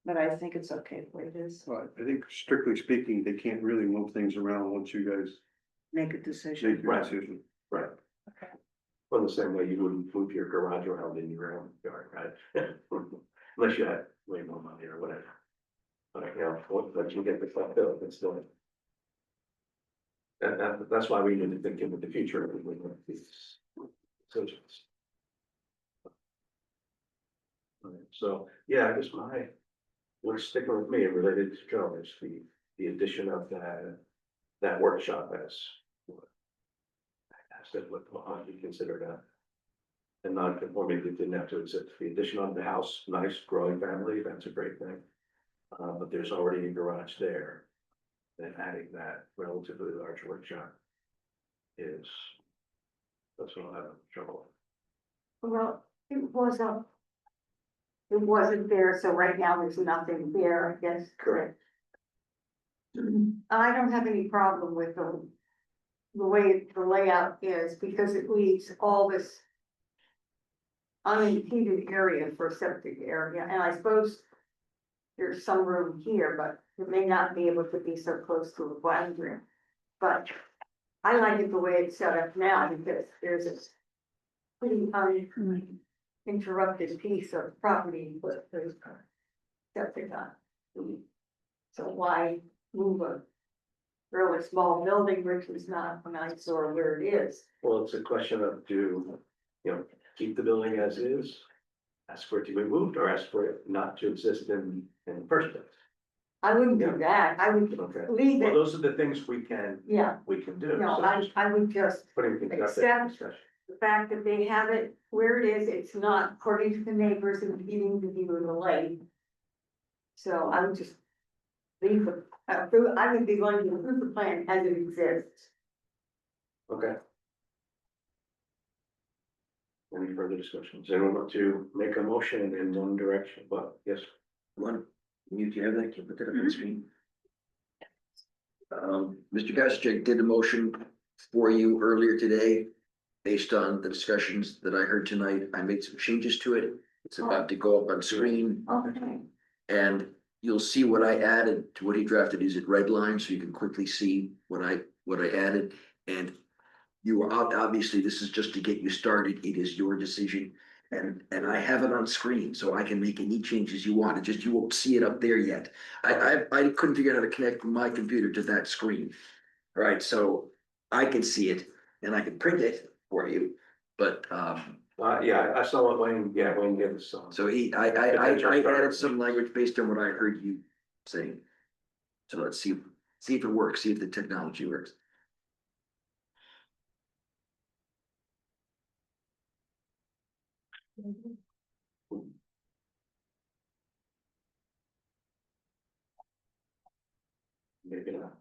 But I think it's okay the way it is. Well, I think strictly speaking, they can't really move things around once you guys Make a decision. make your Right. decision. Right. Okay. Well, the same way you wouldn't move your garage around in your own yard, right? Unless you had way more money or whatever. But, you know, once you get the stuff built, it's still. That's why we need to think into the future when we make these decisions. Alright, so, yeah, I guess what's sticking with me related to Joe is the addition of that workshop as. I said, what be considered a non-conforming that didn't have to exist. The addition of the house, nice growing family, that's a great thing. But there's already a garage there. Then adding that relatively large workshop is, that's what I'll have trouble. Well, it wasn't there, so right now there's nothing there, I guess. Correct. I don't have any problem with the way the layout is, because it leaves all this unimpeded area for septic area, and I suppose there's some room here, but it may not be able to be so close to the boundary. But I like it the way it's set up now, because there's this pretty uninterrupted piece of property with there's septic on. So why move a really small building, which is not a nice or where it is? Well, it's a question of keep the building as is, ask for it to be moved, or ask for it not to exist in the first place. I wouldn't do that, I would Okay. leave Well, it, those are the things we can yeah, do. no, So just I would just putting things out there for accept discussion. the fact that they have it where it is, it's not according to the neighbors and impeding the view of the lake. So I would just leave it, I would be going to approve the plan as it exists. Okay. Any further discussions? Does anyone want to make a motion in one direction? Well, yes. One, you have that, can you put that up on the screen? Mr. Gaspar did a motion for you earlier today. Based on the discussions that I heard tonight, I made some changes to it. It's about to go up on screen. Okay. And you'll see what I added to what he drafted is in red line, so you can quickly see what I added. And you are obviously, this is just to get you started. It is your decision. And I have it on screen, so I can make any changes you want. It just, you won't see it up there yet. I couldn't figure out how to connect my computer to that screen. All right, so I can see it and I can print it for you, but Yeah, I saw what Wayne gave us. so I added some language based on what I heard you saying. So let's see if it works, see if the technology works. Maybe not.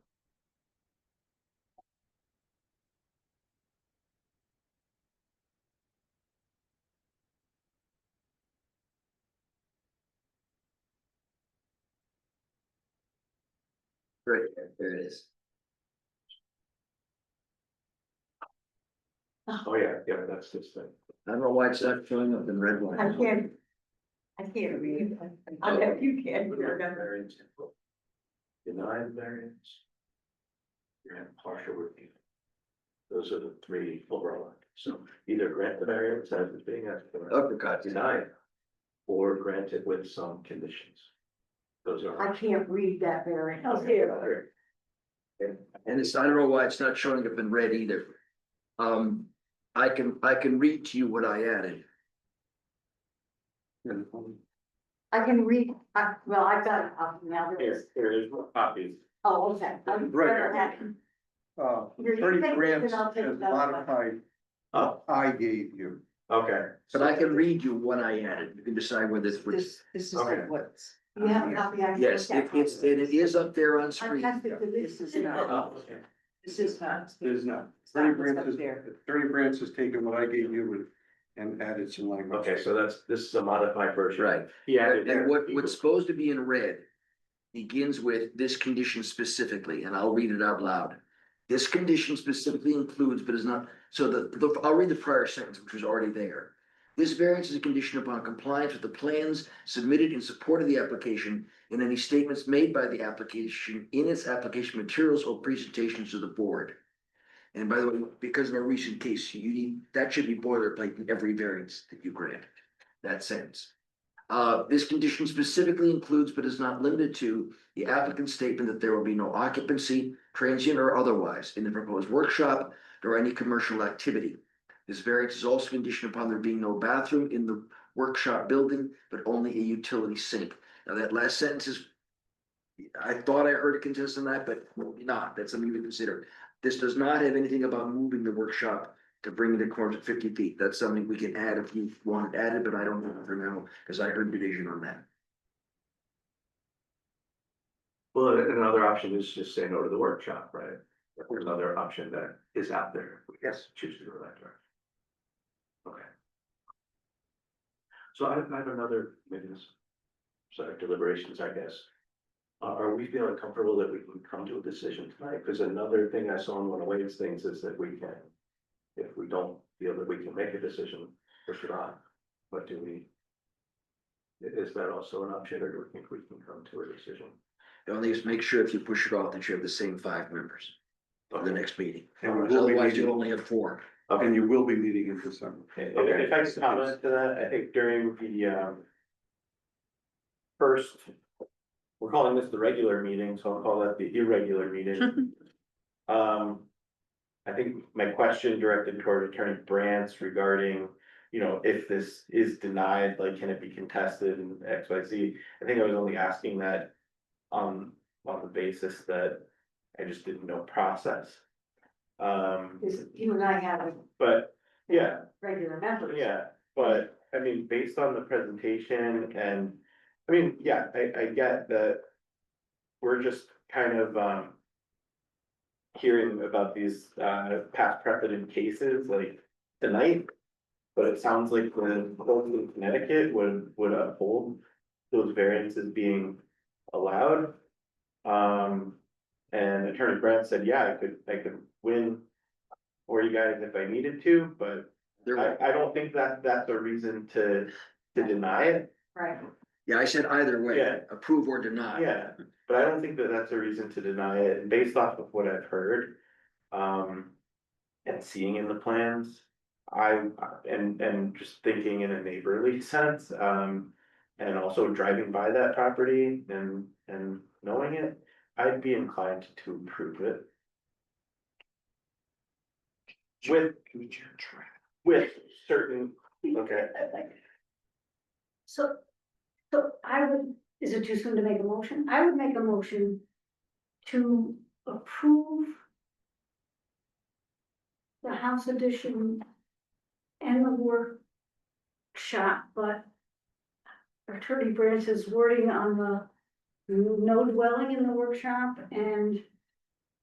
Great, there it is. Oh, yeah, yeah, that's this thing. I don't know why it's not showing up in red I line. can't read. I bet you can, remember. Variance. Denied variance. Grant partial review. Those are the three overall. So either grant the variance as it's being asked for, Uppercut. deny it, or grant it with some conditions. Those I are. can't read that very. Oh, here. And it's, I don't know why it's not showing up in red either. I can read to you what I added. I can read, well, I've got it up now. Here's copies. Oh, okay. I'm- Right. Attorney think Grants I'll take has that. modified Oh, what I gave you. okay. But I can read you what I added. You can decide whether it's. This is Okay. like what's. You have a copy? I can Yes, take that. it is up there on I screen. passed it to this. This is not, Oh, okay. this is not. It is not. It's not Attorney what's Grants up has, there. Attorney Grants has taken what I gave you and added some language. Okay, so this is a modified version. Right. He added. And what's supposed to be in red begins with this condition specifically, and I'll read it out loud. This condition specifically includes, but is not, so I'll read the prior sentence, which was already there. This variance is a condition upon compliance with the plans submitted in support of the application and any statements made by the application in its application materials or presentations to the board. And by the way, because of our recent case, that should be boilerplate in every variance that you grant, that sentence. This condition specifically includes, but is not limited to, the applicant's statement that there will be no occupancy, transient or otherwise, in the proposed workshop or any commercial activity. This variance is also conditioned upon there being no bathroom in the workshop building, but only a utility sink. Now, that last sentence is, I thought I heard a contest on that, but maybe not. That's something to consider. This does not have anything about moving the workshop to bring it across to 50 feet. That's something we can add if you want it added, but I don't know for now, because I heard division on that. Well, another option is just say no to the workshop, right? There's another option that is out there. We Yes. choose to go that direction. Okay. So I have another, maybe this, set of deliberations, I guess. Are we feeling comfortable that we can come to a decision tonight? Because another thing I saw in one of Wade's things is that we can, if we don't feel that we can make a decision, push it on. But do we? Is that also an option, or do we think we can come to a decision? The only thing is make sure if you push it off that you have the same 5 members for the next meeting. And we will be Otherwise, you meeting, only have 4. and you will be meeting in December. If I could comment to that, I think during the first, we're calling this the regular meeting, so I'll call that the irregular meeting. I think my question directed toward Attorney Brantz regarding, you know, if this is denied, like, can it be contested and X, Y, Z? I think I was only asking that on the basis that I just didn't know process. You and I have a But, yeah, regular members. yeah, but I mean, based on the presentation and, I mean, yeah, I get that. We're just kind of hearing about these past precedent cases like tonight. But it sounds like the court in Connecticut would uphold those variances being allowed. And Attorney Brent said, yeah, I could win for you guys if I needed to, but I don't think that that's a reason to deny it. Right. Yeah, I said either way, Yeah. approve or deny. Yeah, but I don't think that that's a reason to deny it, and based off of what I've heard. And seeing in the plans, and just thinking in a neighborly sense, and also driving by that property and knowing it, I'd be inclined to approve it. With certain, okay. So I would, is it too soon to make a motion? I would make a motion to approve the house addition and the workshop, but Attorney Brance's wording on the no dwelling in the workshop, and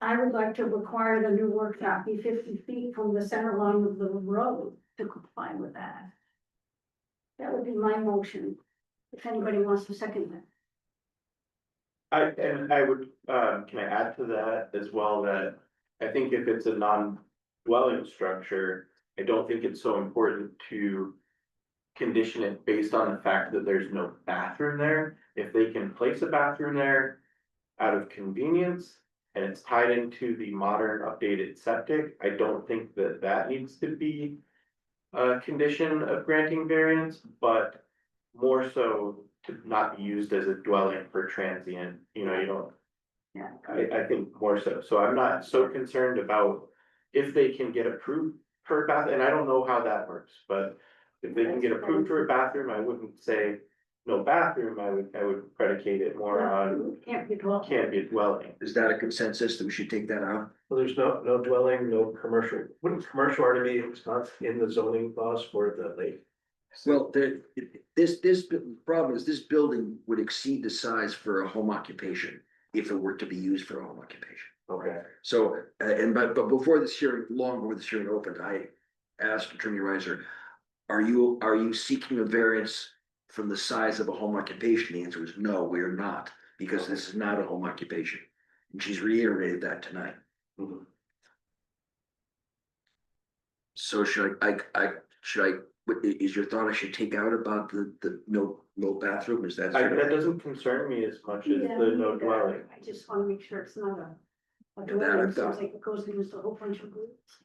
I would like to require the new workshop be 50 feet from the center line of the road to comply with that. That would be my motion, if anybody wants to second that. I would, can I add to that as well, that I think if it's a non-dwelling structure, I don't think it's so important to condition it based on the fact that there's no bathroom there. If they can place a bathroom there out of convenience and it's tied into the modern updated septic, I don't think that that needs to be a condition of granting variance, but more so to not be used as a dwelling for transient, you know, you don't. Yeah. I think more so, so I'm not so concerned about if they can get approved for a bath, and I don't know how that works, but if they can get approved for a bathroom, I wouldn't say no bathroom, I would predicate it more on Can't be twelve. can't be a dwelling. Is that a consensus that we should take that out? Well, there's no dwelling, no commercial, wouldn't commercial already be, it's not in the zoning laws for the lake? Well, this problem is this building would exceed the size for a home occupation if it were to be used for a home occupation. Okay. So, but before this hearing, long before this hearing opened, I asked Attorney Reiser, are you seeking a variance from the size of a home occupation? The answer is no, we are not, because this is not a home occupation. And she's reiterated that tonight. Mhm. So should is your thought I should take out about the no bathroom? Is that? That doesn't concern me as much as Yeah, the me no neither. dwelling. I just wanna make sure it's not a That dwelling, I've seems got. like it goes against a whole bunch of rules.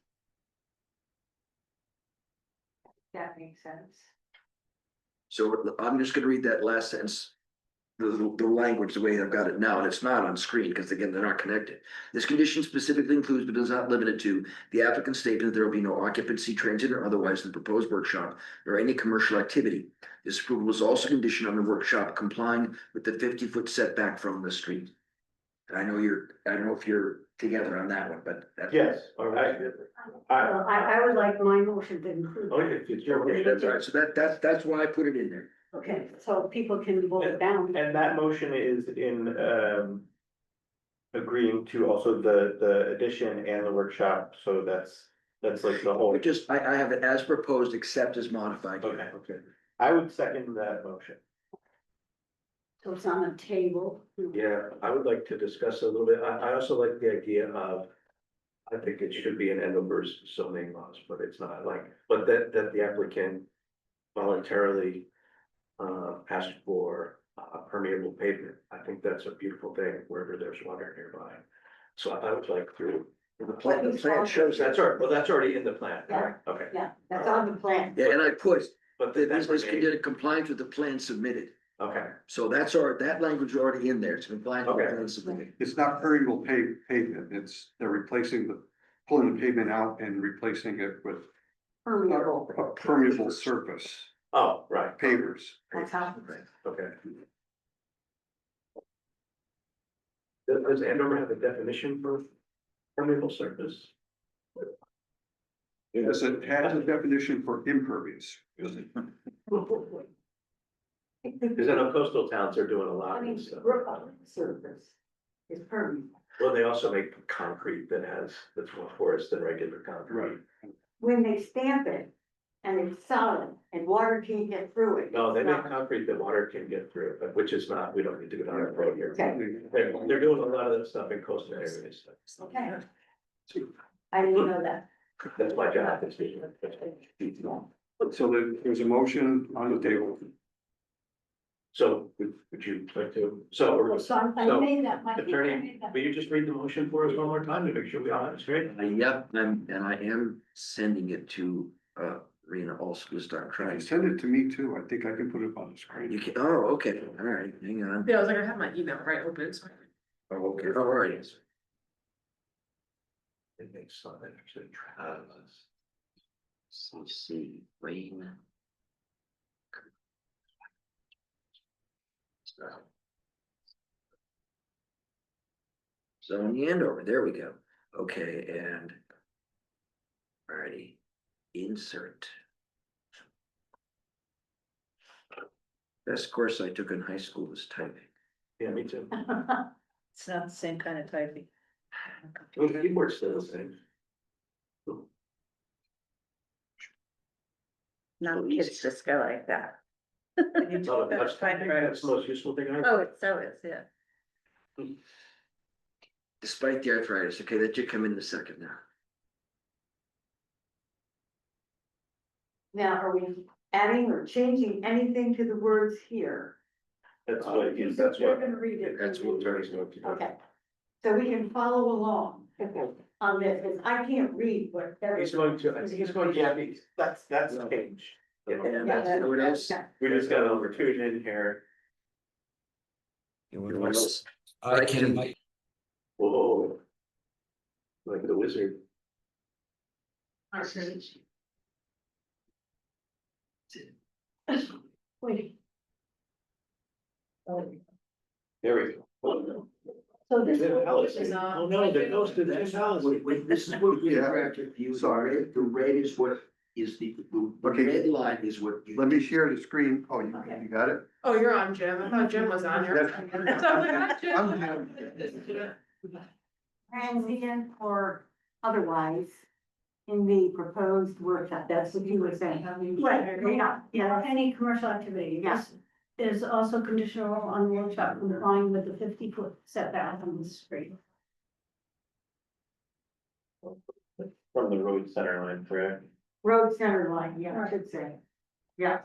That makes sense. So I'm just gonna read that last sentence, the language, the way I've got it now, and it's not on screen, because again, they're not connected. This condition specifically includes, but does not limit it to, the applicant's statement that there will be no occupancy, transient or otherwise, in the proposed workshop, or any commercial activity. This approval is also conditioned on the workshop complying with the 50-foot setback from the street. And I don't know if you're together on that one, but that's. Yes, all right. Well, I would like my motion to include. Oh, if it's your Okay, that's all right, so that's why I put it in there. Okay, so people can vote it down. And that motion is in agreeing to also the addition and the workshop, so that's like the whole. I have it as proposed, except as modified. Okay, okay. I would second that motion. So it's on the table. Yeah, I would like to discuss a little bit, I also like the idea of, I think it should be an Andover's zoning laws, but it's not like, but that the applicant voluntarily asked for permeable pavement. I think that's a beautiful thing wherever there's water nearby. So I would like to, The plan shows that. that's already in the plan. Yeah. Okay, Yeah, that's on the plan. Yeah, and I put, but the that's business condition compliance with the plan submitted. okay, So that language is already in there, it's compliant with the Okay. plan submitted. It's not permeable pavement, they're replacing pulling the pavement out and replacing it with Permeable. a permeable surface, oh, right, pavers. That's how. okay. Does Andover have a definition for permeable surface? It has a definition for impervious. Because I know coastal towns are doing a lot I of mean, this stuff. Brook surface is permeable. Well, they also make concrete that's more porous than regular concrete. When they stamp it and it's solid and water can't get through it. No, they it's make not- concrete that water can get through, but which is not, we don't need to go down that road here. Okay, They're doing a lot of that stuff in coastal areas. okay. I didn't know that. That's my job. is to- So there's a motion on the table. So would you like to, so So I So, made that. I think I attorney, made that. will you just read the motion for us one more time to make sure we all have it straight? Yep, and I am sending it to, Rena also to start trying. Send it to me too, I think I can put it on the You screen. can, oh, okay, all right, hang on. Yeah, I was like, I have my email right open, so. Oh, okay, oh, all right. It makes something actually try. CC, Rain. So in the Andover, there we go. Okay, and. Alrighty, insert. Best course I took in high school was typing. Yeah, me too. It's not the same kind of typing. Well, the keyboard's still the same. Now kids just go like that. Oh, that's the most useful thing I. Oh, it so is, yeah. Despite the arthritis, okay, that should come in a second now. Now, are we adding or changing anything to the words here? That's what, that's We're what, gonna read it. that's what attorney's going to do. Okay. So we can follow along on this, because I can't read what. He's going to, yeah, that's changed. And Yeah, that's what else? We just got over tune in here. I can. Whoa. Like the wizard. Wait, There we go. so this. Oh, no, that goes to the house. Wait, this is what we Yeah. have to view. Sorry. The red is what is the Okay. red line is what. you- Let me share the screen. Oh, you got it? Oh, you're on, Jim. I thought Jim was on here. Yes. So I was like, "Ah, Jim." I'm Transient or otherwise in the proposed workshop, that's what you were saying. Right, yeah, any commercial activity, yes, is also conditional on the workshop complying with the 50-foot setback on the street. From the road center line, correct? Road center line, yeah, I should say. Yeah.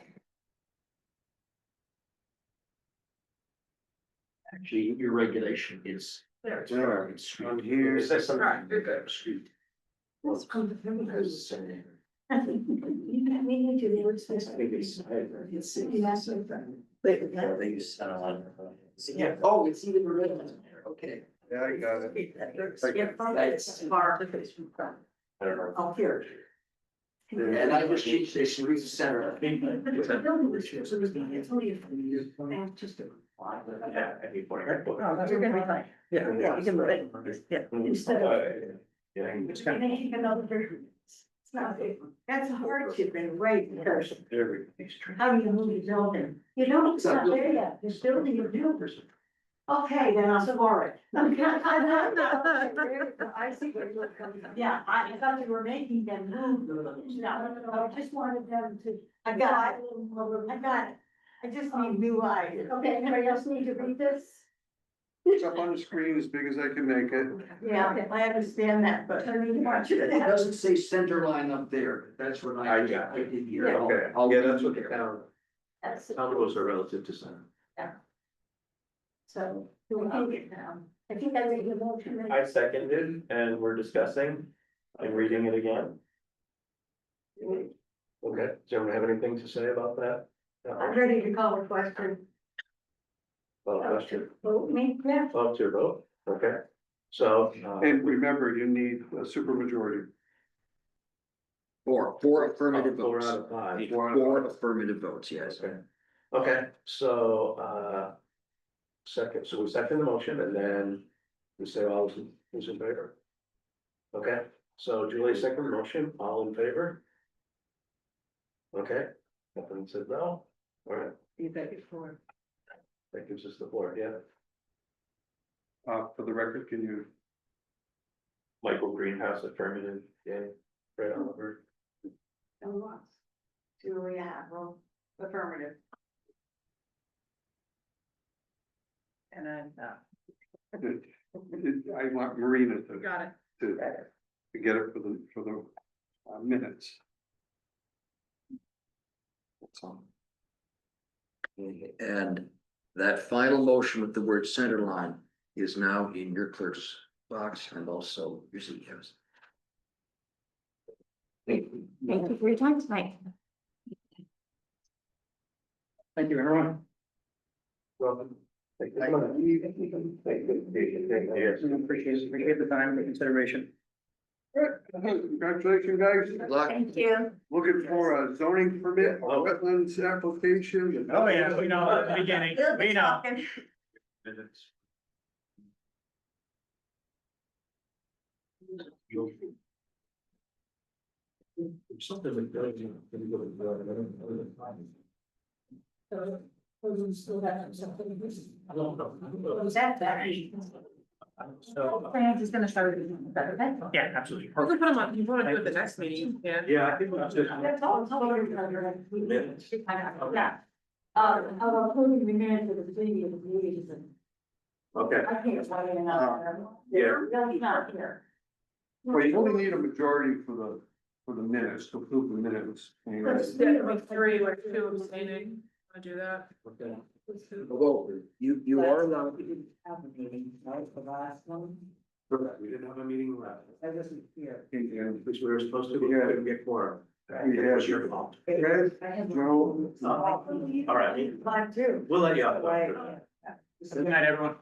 Actually, your regulation is. There. It's On here. Is there some? Street. That's from the 50. We need to, they would say. They use center line. Yeah, oh, it's even red on there, okay. Yeah, I got it. That's far. I don't know. Oh, here. And I just changed this to the center. Yeah, I need more. You're gonna be fine. Yeah. Yeah, you can move it. Yeah, instead of. Yeah. And then you can know it's not. That's a hardship in right, because There how do you move the building? You don't, it's not there yet, there's building your builders. Okay, then I'll support it. I I see where you're coming from. Yeah, I thought you were making them move. No, I just wanted them to. I got it. I got it. I just need new eyes. Okay, anybody else need to read this? It's up on the screen as big as I can make it. Yeah, I understand that, but. I mean, watch it. It doesn't say center line up there, that's what I got I did here. Yeah. Okay, I'll yeah, read that's what the here. town, That's it. town rules are relative to center. So, do we take it now? I think I made the motion. I seconded and we're discussing and reading it again. Okay, does anyone have anything to say about that? I'm ready to call a question. Well, question, Vote me, yeah. up to your vote, okay, so. And remember, you need a supermajority. Four affirmative Four votes. out of five. Four affirmative votes, yes. Okay, okay, so, second, so we second the motion and then we say all who's in favor. Okay, so Julie second the motion, all in favor? Okay, nothing said no, all right, You bet it for. that gives us the floor, yeah. For the record, can you, Michael Greenhouse affirmative, Yeah, Fred Oliver. And lots. Julia, well, affirmative. And then, I want Marina Got it. to get it for the minutes. That's all. And that final motion with the word center line is now in your clerk's box and also your CEO's. Thank you for your time tonight. Thank you, everyone. Welcome. Thank you. Appreciate the time and the consideration. Congratulations, guys. Good luck. Thank you. Looking for a zoning permit or wetlands application. Oh, yeah, we know at the beginning, we know. minutes. Something like that. So, still have something. Was that Fran's is gonna start with better. Yeah, absolutely. We can put them on, you wanna do it the next meeting, yeah. Yeah, I think we just. That's all. Minutes. Yeah. I'll include the minutes of the previous meetings and Okay, I can't write enough. Yeah. Really not here. Well, you only need a majority for for the minutes, to approve the minutes. Yeah, with three, like two abstaining, wanna do that? Okay. Although, you are allowed, Have a meeting, right, the last one? Correct, we didn't have a meeting last, I wasn't here. which we were supposed to, we couldn't get quorum. We It had- was your fault. Red, I have. Joe, All right. Mine too. We'll let you off. Right. Good night, everyone.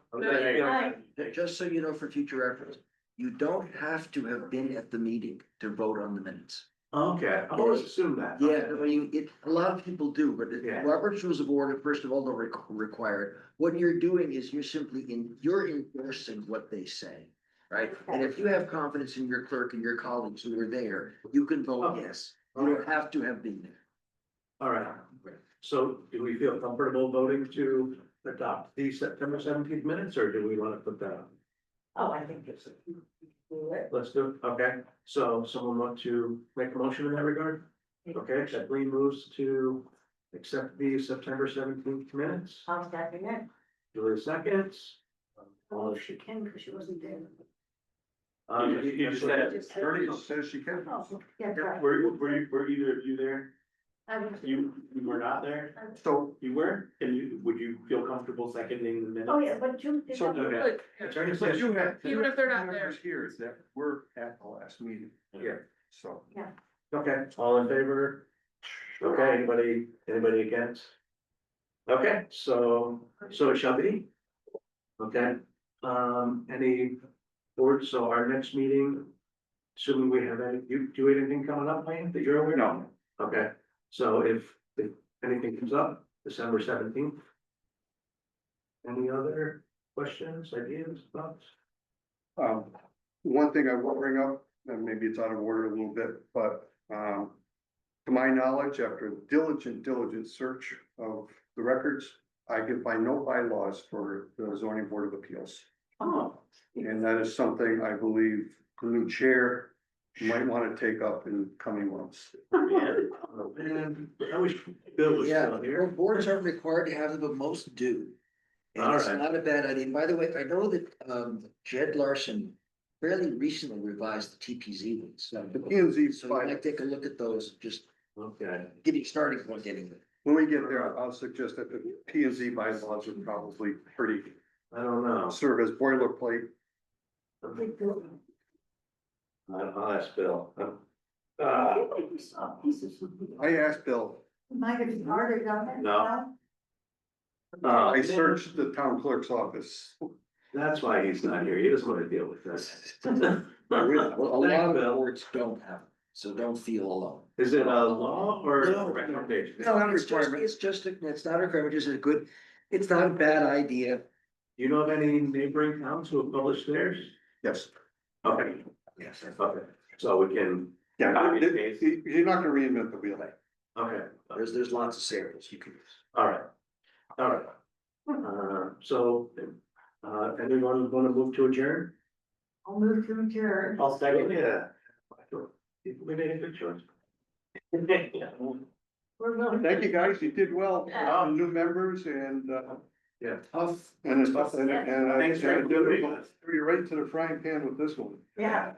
just so you know for future reference, you don't have to have been at the meeting to vote on the minutes. Okay, I always assumed that. Yeah, I mean, a lot of people do, but Yeah. Robert's Rules of Order, first of all, don't require it. What you're doing is you're endorsing what they say, right? And if you have confidence in your clerk and your colleagues who were there, you can vote Okay. yes. You don't have to have been there. All right, so do we feel comfortable voting to adopt the September 17th minutes, or do we want to put that on? Oh, I think it's. Let's do it, okay, so someone want to make a motion in that regard? Okay, Kathleen moves to accept the September 17th minutes, I'll step in. Julie seconds. Oh, she can, because she wasn't there. You just said, Bernie says she can. Oh, yeah, right. were either of you there? I was. You were not there? So, You were? Would you feel comfortable seconding the minutes? Oh, yeah, but you. did So- that- Okay. Like, Attorney so says, you have. Even if they're not members here is that we're at the last meeting, yeah, so. okay, all in favor? Okay, anybody against? Okay, so it shall be. Okay, any boards, so our next meeting, assuming we have any, you do anything coming up, Wayne, that you're aware of? No. Okay, so if anything comes up, December 17th. Any other questions, ideas, thoughts? One thing I will bring up, and maybe it's out of order a little bit, but, to my knowledge, after diligent search of the records, I can find no bylaws for the zoning board of appeals. Oh. And that is something I believe the new chair might want to take up in coming months. Man, I wish Bill was Yeah, still here. boards aren't required to have them, but most do. And it's Alright. not a bad idea. And by the way, I know that, Jed Larson fairly recently revised the TPZ ones. The P and Z, So you might take a look at those, just Okay, give you starting point getting there. when we get there, I'll suggest that the P and Z bylaws are probably pretty, I don't know. serve as boilerplate. I'll ask Bill. I asked Bill, Might have been harder, don't it? No. I searched the town clerk's office. That's why he's not here. He doesn't want to deal with this. Well, a lot Thanks, of Bill. boards don't have, them, so don't feel alone. Is it a law or No. a recommendation? No, it's just, it's not a requirement, it's a good, it's not a bad idea. Do you know of any neighboring towns who have published theirs? Yes. Okay, Yes. okay, so we can, Yeah, you're not gonna reinvent the wheel. okay, There's lots of samples you can use. all right. All right. So, anyone want to move to adjourn? I'll move to adjourn. I'll second. Yeah. We made a good choice. We're really. Thank you, guys. You did well, new members and, Yeah. Tough. and it's, and I Thanks for doing it. threw you right to the frying pan with this one. Yeah.